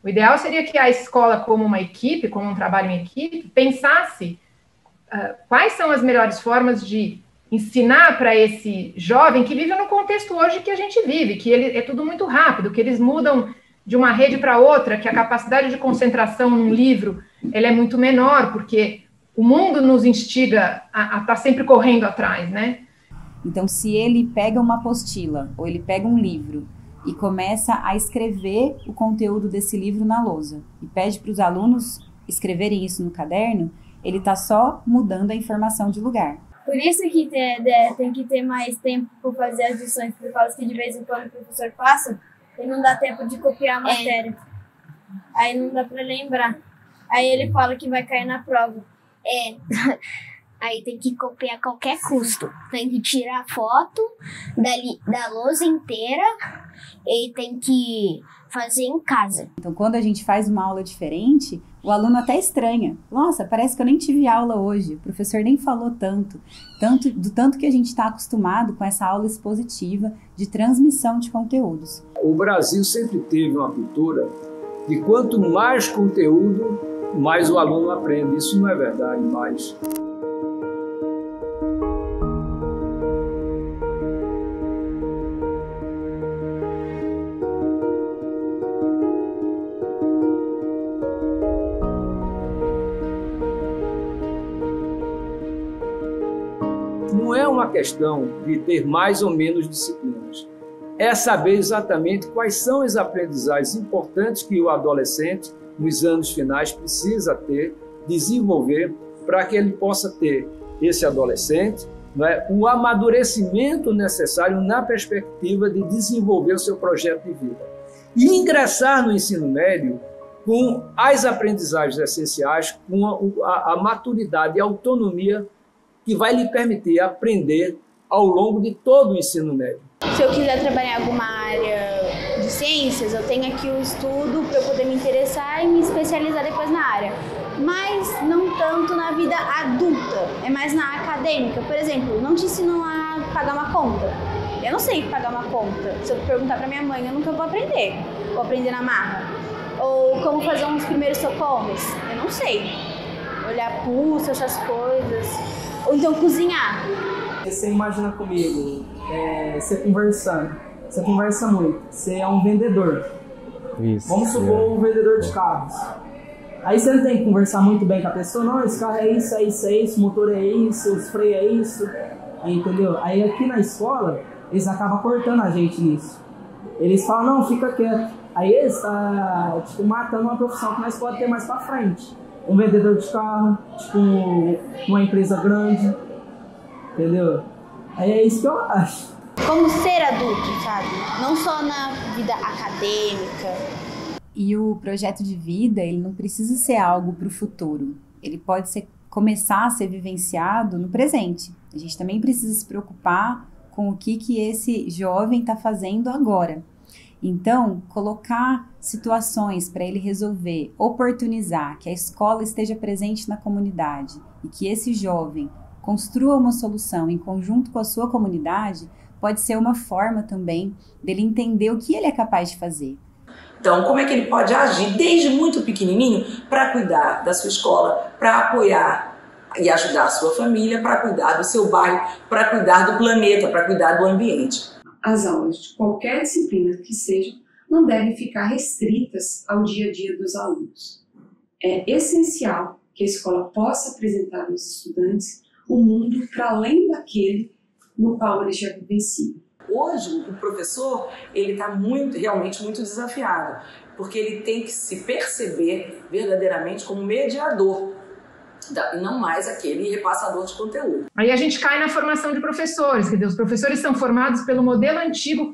O ideal seria que a escola, como uma equipe, como um trabalho em equipe, pensasse quais são as melhores formas de ensinar para esse jovem que vive no contexto hoje que a gente vive, que é tudo muito rápido, que eles mudam de uma rede para outra, que a capacidade de concentração num livro ela é muito menor, porque o mundo nos instiga a estar sempre correndo atrás, né? Então, se ele pega uma apostila ou ele pega um livro e começa a escrever o conteúdo desse livro na lousa e pede para os alunos escreverem isso no caderno, ele está só mudando a informação de lugar. Por isso que tem que ter mais tempo para fazer as lições, por causa que de vez em quando o professor passa e não dá tempo de copiar a matéria. Aí não dá para lembrar. Aí ele fala que vai cair na prova. Aí tem que copiar a qualquer custo. Tem que tirar foto da lousa inteira e tem que fazer em casa. Então, quando a gente faz uma aula diferente, o aluno até estranha. Nossa, parece que eu nem tive aula hoje, o professor nem falou tanto que a gente está acostumado com essa aula expositiva de transmissão de conteúdos. O Brasil sempre teve uma cultura de quanto mais conteúdo, mais o aluno aprende. Isso não é verdade mais. Não é uma questão de ter mais ou menos disciplinas. É saber exatamente quais são as aprendizagens importantes que o adolescente, nos anos finais, precisa ter, desenvolver, para que ele possa ter, esse adolescente, o amadurecimento necessário na perspectiva de desenvolver o seu projeto de vida. E ingressar no ensino médio com as aprendizagens essenciais, com a maturidade e a autonomia que vai lhe permitir aprender ao longo de todo o ensino médio. Se eu quiser trabalhar em alguma área de ciências, eu tenho aqui o estudo para eu poder me interessar e me especializar depois na área. Mas não tanto na vida adulta, é mais na acadêmica. Por exemplo, não te ensinam a pagar uma conta. Eu não sei pagar uma conta. Se eu perguntar para minha mãe, eu nunca vou aprender. Vou aprender na marra. Ou como fazer uns primeiros socorros? Eu não sei. Olhar pulso, essas coisas. Ou então cozinhar. Você imagina comigo, você conversando. Você conversa muito. Você é um vendedor. Isso. Vamos supor um vendedor de carros. Aí você não tem que conversar muito bem com a pessoa. Não, esse carro é isso, é isso, é isso. O motor é isso, os freios é isso. Aí, entendeu? Aí aqui na escola, eles acabam cortando a gente nisso. Eles falam, não, fica quieto. Aí eles estão, tipo, matando uma profissão que nós podemos ter mais pra frente. Um vendedor de carro, tipo, uma empresa grande, entendeu? Aí é isso que eu acho. Como ser adulto, sabe? Não só na vida acadêmica. E o projeto de vida, ele não precisa ser algo para o futuro. Ele pode começar a ser vivenciado no presente. A gente também precisa se preocupar com o que esse jovem está fazendo agora. Então, colocar situações para ele resolver, oportunizar que a escola esteja presente na comunidade e que esse jovem construa uma solução em conjunto com a sua comunidade, pode ser uma forma também dele entender o que ele é capaz de fazer. Então, como é que ele pode agir desde muito pequenininho para cuidar da sua escola, para apoiar e ajudar a sua família, para cuidar do seu bairro, para cuidar do planeta, para cuidar do ambiente. As aulas de qualquer disciplina que seja não devem ficar restritas ao dia a dia dos alunos. É essencial que a escola possa apresentar aos estudantes um mundo para além daquele no qual eles já vivenciam. Hoje, o professor ele está realmente muito desafiado, porque ele tem que se perceber verdadeiramente como mediador, e não mais aquele repassador de conteúdo. Aí a gente cai na formação de professores, quer dizer, os professores são formados pelo modelo antigo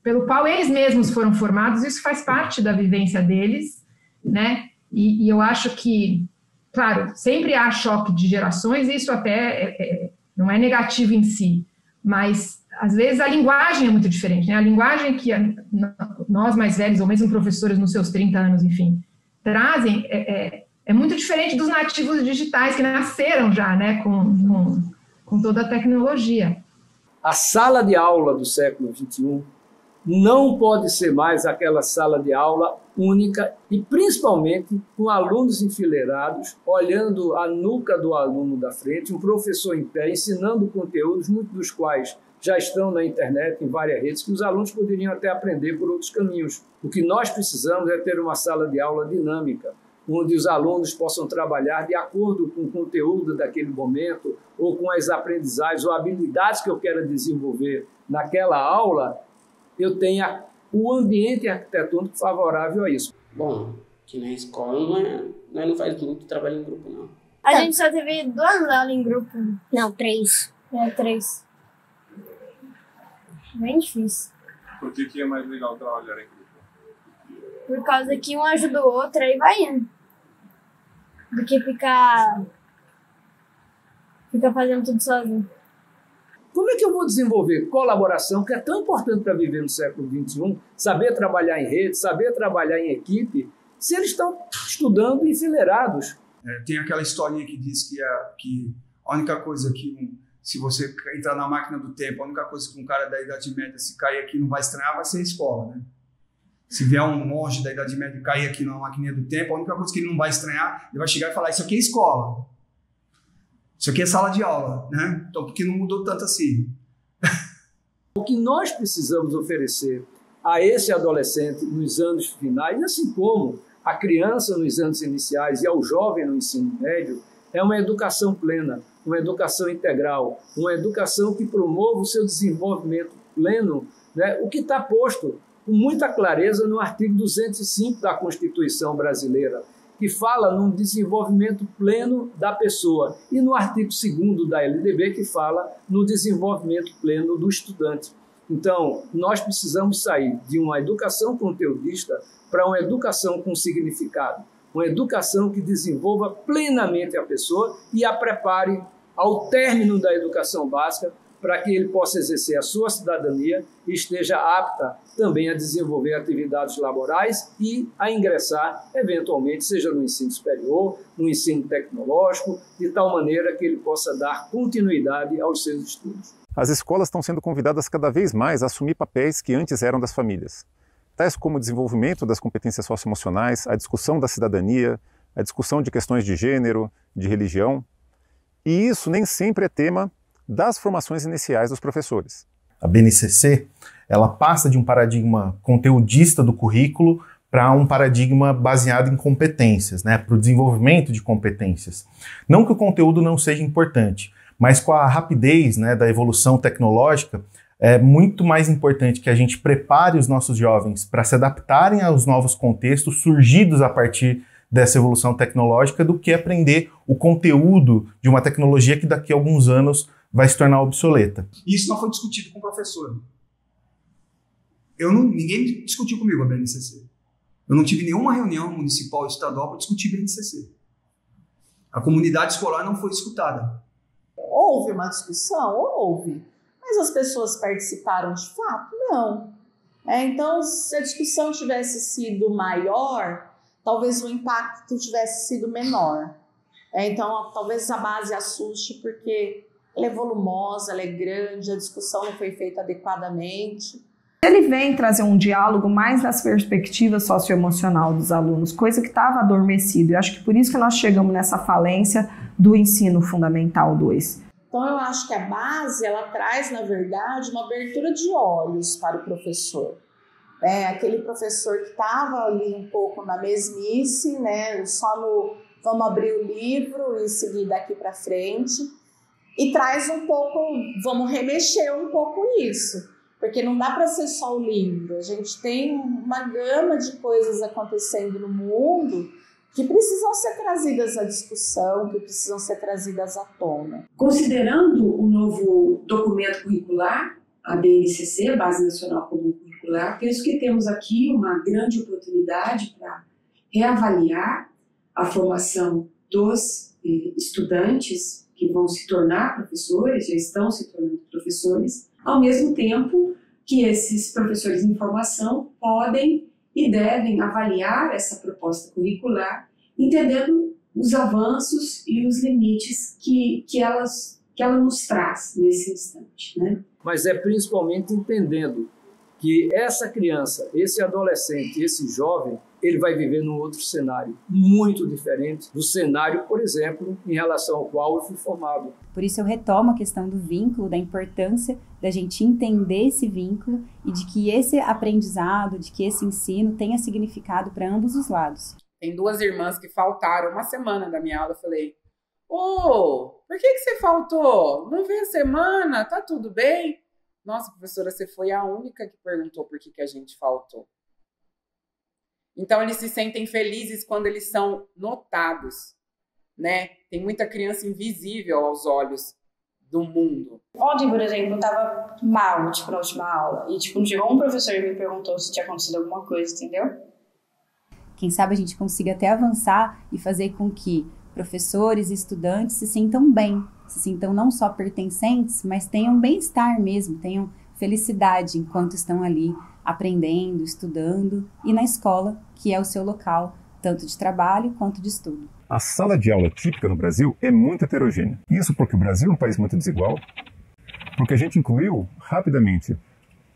pelo qual eles mesmos foram formados, isso faz parte da vivência deles, né? E eu acho que, claro, sempre há choque de gerações, e isso até não é negativo em si, mas às vezes a linguagem é muito diferente, né? A linguagem que nós mais velhos, ou mesmo professores nos seus 30 anos, enfim, trazem é muito diferente dos nativos digitais que nasceram já, né, com toda a tecnologia. A sala de aula do século XXI não pode ser mais aquela sala de aula única e principalmente com alunos enfileirados, olhando a nuca do aluno da frente, um professor em pé ensinando conteúdos, muitos dos quais já estão na internet, em várias redes, que os alunos poderiam até aprender por outros caminhos. O que nós precisamos é ter uma sala de aula dinâmica, onde os alunos possam trabalhar de acordo com o conteúdo daquele momento ou com as aprendizagens ou habilidades que eu quero desenvolver naquela aula, eu tenha o ambiente arquitetônico favorável a isso. Bom, que na escola não faz muito trabalho em grupo, não. A gente só teve 2 aulas em grupo. Não, 3. 3. Bem difícil. Por que é mais legal trabalhar em grupo? Por causa que um ajuda o outro, aí vai indo. Do que ficar fazendo tudo sozinho. Como é que eu vou desenvolver colaboração, que é tão importante para viver no século XXI, saber trabalhar em rede, saber trabalhar em equipe, se eles estão estudando enfileirados? Tem aquela historinha que diz que a única coisa que, se você entrar na máquina do tempo, a única coisa que um cara da Idade Média, se cair aqui não vai estranhar, vai ser a escola, né? Se vier um monge da Idade Média e cair aqui na maquininha do tempo, a única coisa que ele não vai estranhar, ele vai chegar e falar, isso aqui é escola. Isso aqui é sala de aula, né? Então, porque não mudou tanto assim. O que nós precisamos oferecer a esse adolescente nos anos finais, assim como a criança nos anos iniciais e ao jovem no ensino médio, é uma educação plena, uma educação integral, uma educação que promova o seu desenvolvimento pleno, né? O que está posto com muita clareza no artigo 205 da Constituição Brasileira, que fala num desenvolvimento pleno da pessoa, e no artigo 2º da LDB, que fala no desenvolvimento pleno do estudante. Então, nós precisamos sair de uma educação conteudista para uma educação com significado, uma educação que desenvolva plenamente a pessoa e a prepare ao término da educação básica para que ele possa exercer a sua cidadania e esteja apta também a desenvolver atividades laborais e a ingressar, eventualmente, seja no ensino superior, no ensino tecnológico, de tal maneira que ele possa dar continuidade aos seus estudos. As escolas estão sendo convidadas cada vez mais a assumir papéis que antes eram das famílias. tais como o desenvolvimento das competências socioemocionais, a discussão da cidadania, a discussão de questões de gênero, de religião. E isso nem sempre é tema das formações iniciais dos professores. A BNCC, ela passa de um paradigma conteudista do currículo para um paradigma baseado em competências, né, para o desenvolvimento de competências. Não que o conteúdo não seja importante, mas com a rapidez, né, da evolução tecnológica, é muito mais importante que a gente prepare os nossos jovens para se adaptarem aos novos contextos surgidos a partir dessa evolução tecnológica do que aprender o conteúdo de uma tecnologia que daqui a alguns anos vai se tornar obsoleta. Isso não foi discutido com o professor. Ninguém discutiu comigo a BNCC. Eu não tive nenhuma reunião municipal ou estadual para discutir BNCC. A comunidade escolar não foi escutada. Houve uma discussão? Houve. Mas as pessoas participaram de fato? Não. Então, se a discussão tivesse sido maior, talvez o impacto tivesse sido menor. Então, talvez a base assuste porque ela é volumosa, ela é grande, a discussão não foi feita adequadamente. Ele vem trazer um diálogo mais das perspectivas socioemocional dos alunos, coisa que estava adormecida. Eu acho que por isso que nós chegamos nessa falência do ensino fundamental 2. Então, eu acho que a base, ela traz, na verdade, uma abertura de olhos para o professor. Aquele professor que estava ali um pouco na mesmice, né, só no vamos abrir o livro e seguir daqui para frente, e traz um pouco, vamos remexer um pouco isso. Porque não dá para ser só o livro. A gente tem uma gama de coisas acontecendo no mundo que precisam ser trazidas à discussão, que precisam ser trazidas à tona. Considerando o novo documento curricular, a BNCC, Base Nacional Comum Curricular, penso que temos aqui uma grande oportunidade para reavaliar a formação dos estudantes que vão se tornar professores, já estão se tornando professores, ao mesmo tempo que esses professores em formação podem e devem avaliar essa proposta curricular, entendendo os avanços e os limites que ela nos traz nesse instante, né? Mas é principalmente entendendo que essa criança, esse adolescente, esse jovem, ele vai viver num outro cenário muito diferente do cenário, por exemplo, em relação ao qual eu fui formado. Por isso eu retomo a questão do vínculo, da importância da gente entender esse vínculo e de que esse aprendizado, de que esse ensino tenha significado para ambos os lados. Tem duas irmãs que faltaram uma semana da minha aula. Eu falei, por que você faltou? Não veio a semana? Tá tudo bem? Nossa, professora, você foi a única que perguntou por que a gente faltou. Então, eles se sentem felizes quando eles são notados, né? Tem muita criança invisível aos olhos do mundo. Ontem, por exemplo, eu tava mal, na última aula. E, não chegou um professor e me perguntou se tinha acontecido alguma coisa, entendeu? Quem sabe a gente consiga até avançar e fazer com que professores e estudantes se sintam bem. Se sintam não só pertencentes, mas tenham bem-estar mesmo, tenham felicidade enquanto estão ali aprendendo, estudando e na escola, que é o seu local, tanto de trabalho quanto de estudo. A sala de aula típica no Brasil é muito heterogênea. Isso porque o Brasil é um país muito desigual, porque a gente incluiu rapidamente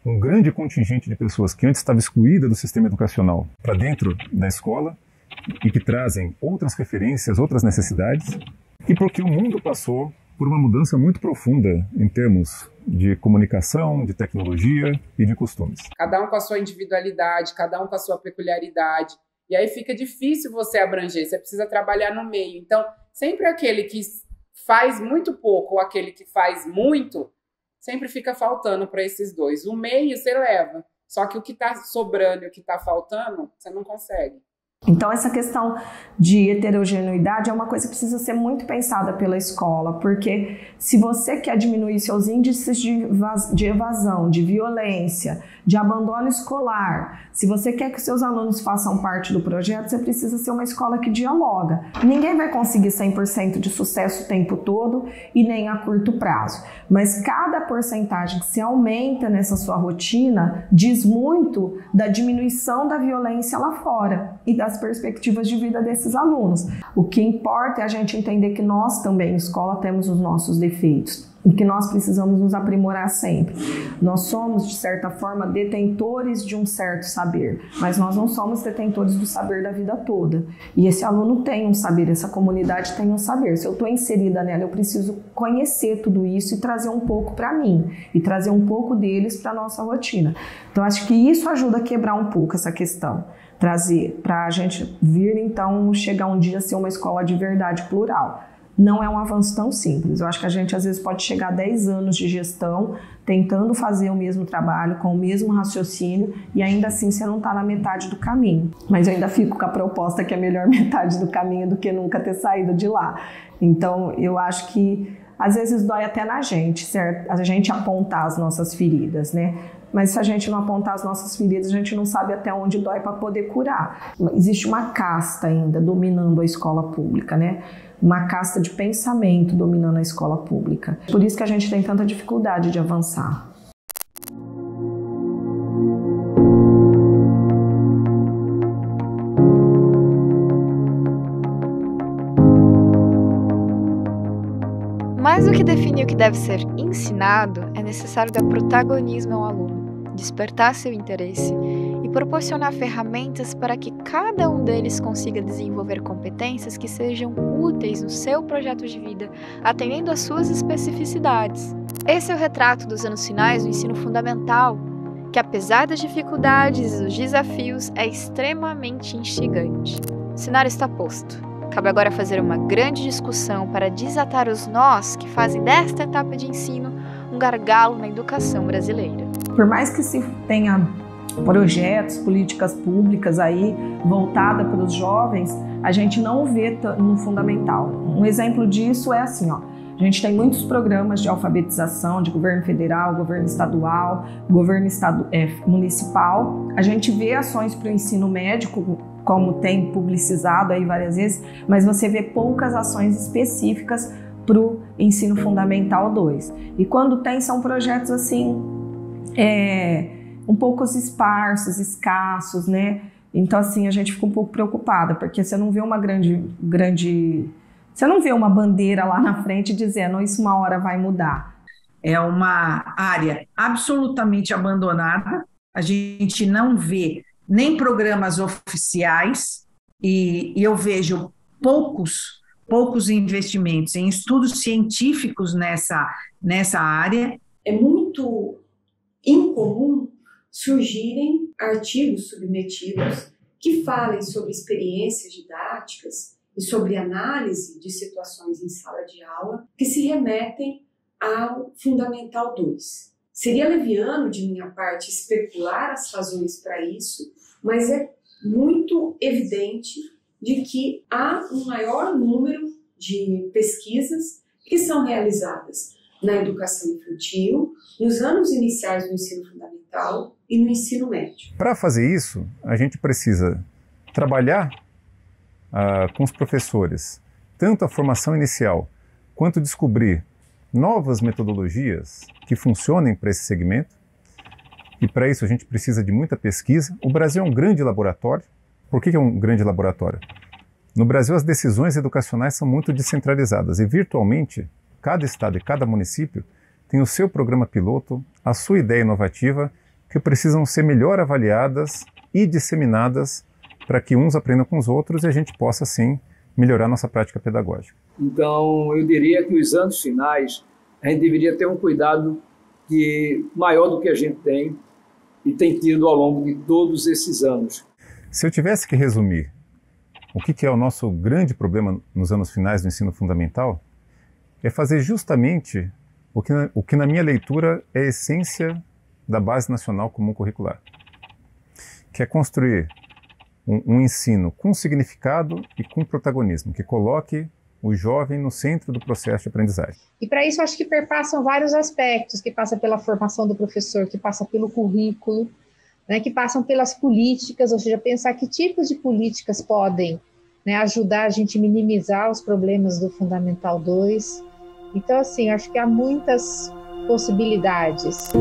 um grande contingente de pessoas que antes estava excluída do sistema educacional para dentro da escola e que trazem outras referências, outras necessidades, e porque o mundo passou por uma mudança muito profunda em termos de comunicação, de tecnologia e de costumes. Cada um com a sua individualidade, cada um com a sua peculiaridade. E aí fica difícil você abranger, você precisa trabalhar no meio. Então, sempre aquele que faz muito pouco ou aquele que faz muito, sempre fica faltando para esses dois. O meio você leva, só que o que está sobrando e o que está faltando, você não consegue. Então, essa questão de heterogeneidade é uma coisa que precisa ser muito pensada pela escola, porque se você quer diminuir seus índices de evasão, de violência, de abandono escolar, se você quer que seus alunos façam parte do projeto, você precisa ser uma escola que dialoga. Ninguém vai conseguir 100% de sucesso o tempo todo e nem a curto prazo, mas cada porcentagem que se aumenta nessa sua rotina diz muito da diminuição da violência lá fora e da das perspectivas de vida desses alunos. O que importa é a gente entender que nós também, escola, temos os nossos defeitos e que nós precisamos nos aprimorar sempre. Nós somos, de certa forma, detentores de um certo saber, mas nós não somos detentores do saber da vida toda. E esse aluno tem um saber, essa comunidade tem um saber. Se eu estou inserida nela, eu preciso conhecer tudo isso e trazer um pouco para mim, e trazer um pouco deles para a nossa rotina. Então, acho que isso ajuda a quebrar um pouco essa questão. Trazer para a gente vir, então, chegar um dia a ser uma escola de verdade plural. Não é um avanço tão simples. Eu acho que a gente, às vezes, pode chegar a 10 anos de gestão tentando fazer o mesmo trabalho, com o mesmo raciocínio, e ainda assim você não está na metade do caminho. Mas eu ainda fico com a proposta que é melhor metade do caminho do que nunca ter saído de lá. Então, eu acho que, às vezes, dói até na gente, certo? A gente apontar as nossas feridas, né? Mas se a gente não apontar as nossas feridas, a gente não sabe até onde dói para poder curar. Existe uma casta ainda dominando a escola pública, né? Uma casta de pensamento dominando a escola pública. Por isso que a gente tem tanta dificuldade de avançar. Mais do que definir o que deve ser ensinado, é necessário dar protagonismo ao aluno, despertar seu interesse e proporcionar ferramentas para que cada um deles consiga desenvolver competências que sejam úteis no seu projeto de vida, atendendo às suas especificidades. Esse é o retrato dos anos finais do ensino fundamental, que apesar das dificuldades e dos desafios, é extremamente instigante. O cenário está posto. Cabe agora fazer uma grande discussão para desatar os nós que fazem desta etapa de ensino um gargalo na educação brasileira. Por mais que se tenha projetos, políticas públicas aí voltada para os jovens, a gente não vê no fundamental. Um exemplo disso é assim, ó. A gente tem muitos programas de alfabetização de governo federal, governo estadual, governo municipal. A gente vê ações para o ensino médico, como tem publicizado aí várias vezes, mas você vê poucas ações específicas para o ensino fundamental 2. E quando tem, são projetos assim, um pouco esparsos, escassos, né? Então, assim, a gente fica um pouco preocupada, porque você não vê uma você não vê uma bandeira lá na frente dizendo isso uma hora vai mudar. É uma área absolutamente abandonada, a gente não vê nem programas oficiais, e eu vejo poucos investimentos em estudos científicos nessa área. É muito incomum surgirem artigos submetidos que falem sobre experiências didáticas e sobre análise de situações em sala de aula que se remetem ao Fundamental 2. Seria leviano de minha parte especular as razões para isso, mas é muito evidente de que há um maior número de pesquisas que são realizadas na educação infantil, nos anos iniciais do ensino fundamental e no ensino médio. Para fazer isso, a gente precisa trabalhar com os professores, tanto a formação inicial, quanto descobrir novas metodologias que funcionem para esse segmento. E para isso a gente precisa de muita pesquisa. O Brasil é um grande laboratório. Por que é um grande laboratório? No Brasil as decisões educacionais são muito descentralizadas e virtualmente cada estado e cada município tem o seu programa piloto, a sua ideia inovativa, que precisam ser melhor avaliadas e disseminadas para que uns aprendam com os outros e a gente possa, sim, melhorar nossa prática pedagógica. Então, eu diria que os anos finais, a gente deveria ter um cuidado maior do que a gente tem e tem tido ao longo de todos esses anos. Se eu tivesse que resumir o que é o nosso grande problema nos anos finais do ensino fundamental, é fazer justamente o que na minha leitura é a essência da Base Nacional Comum Curricular, que é construir um ensino com significado e com protagonismo, que coloque o jovem no centro do processo de aprendizagem. E para isso acho que perpassam vários aspectos, que passa pela formação do professor, que passa pelo currículo, né, que passam pelas políticas, ou seja, pensar que tipos de políticas podem, né, ajudar a gente a minimizar os problemas do Fundamental 2. Então, assim, acho que há muitas possibilidades.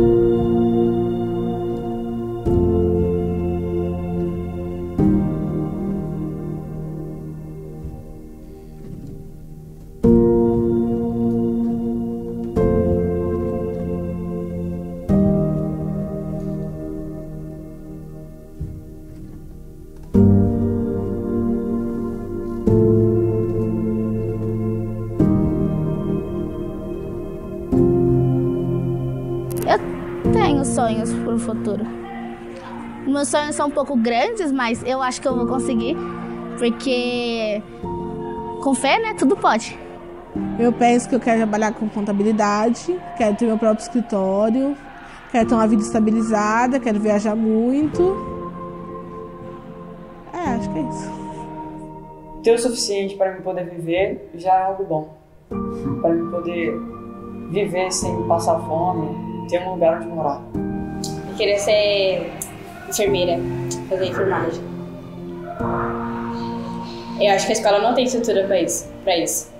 pro futuro. Meus sonhos são um pouco grandes, mas eu acho que eu vou conseguir, porque com fé, né, tudo pode. Eu penso que eu quero trabalhar com contabilidade, quero ter meu próprio escritório, quero ter uma vida estabilizada, quero viajar muito. Acho que é isso. Ter o suficiente para me poder viver já é algo bom. Para me poder viver sem passar fome, ter um lugar onde morar. Eu queria ser enfermeira, fazer enfermagem. Eu acho que a escola não tem estrutura para isso.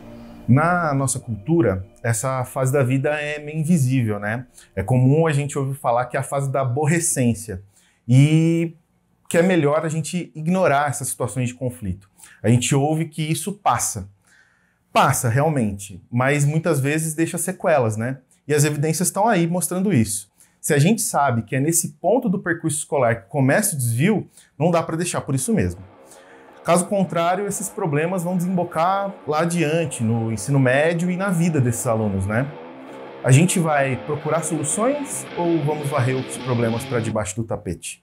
Na nossa cultura, essa fase da vida é meio invisível, né? É comum a gente ouvir falar que é a fase da aborrecência e que é melhor a gente ignorar essas situações de conflito. A gente ouve que isso passa. Passa, realmente, mas muitas vezes deixa sequelas, né? E as evidências estão aí mostrando isso. Se a gente sabe que é nesse ponto do percurso escolar que começa o desvio, não dá para deixar por isso mesmo. Caso contrário, esses problemas vão desembocar lá adiante, no ensino médio e na vida desses alunos, né? A gente vai procurar soluções ou vamos varrer os problemas para debaixo do tapete?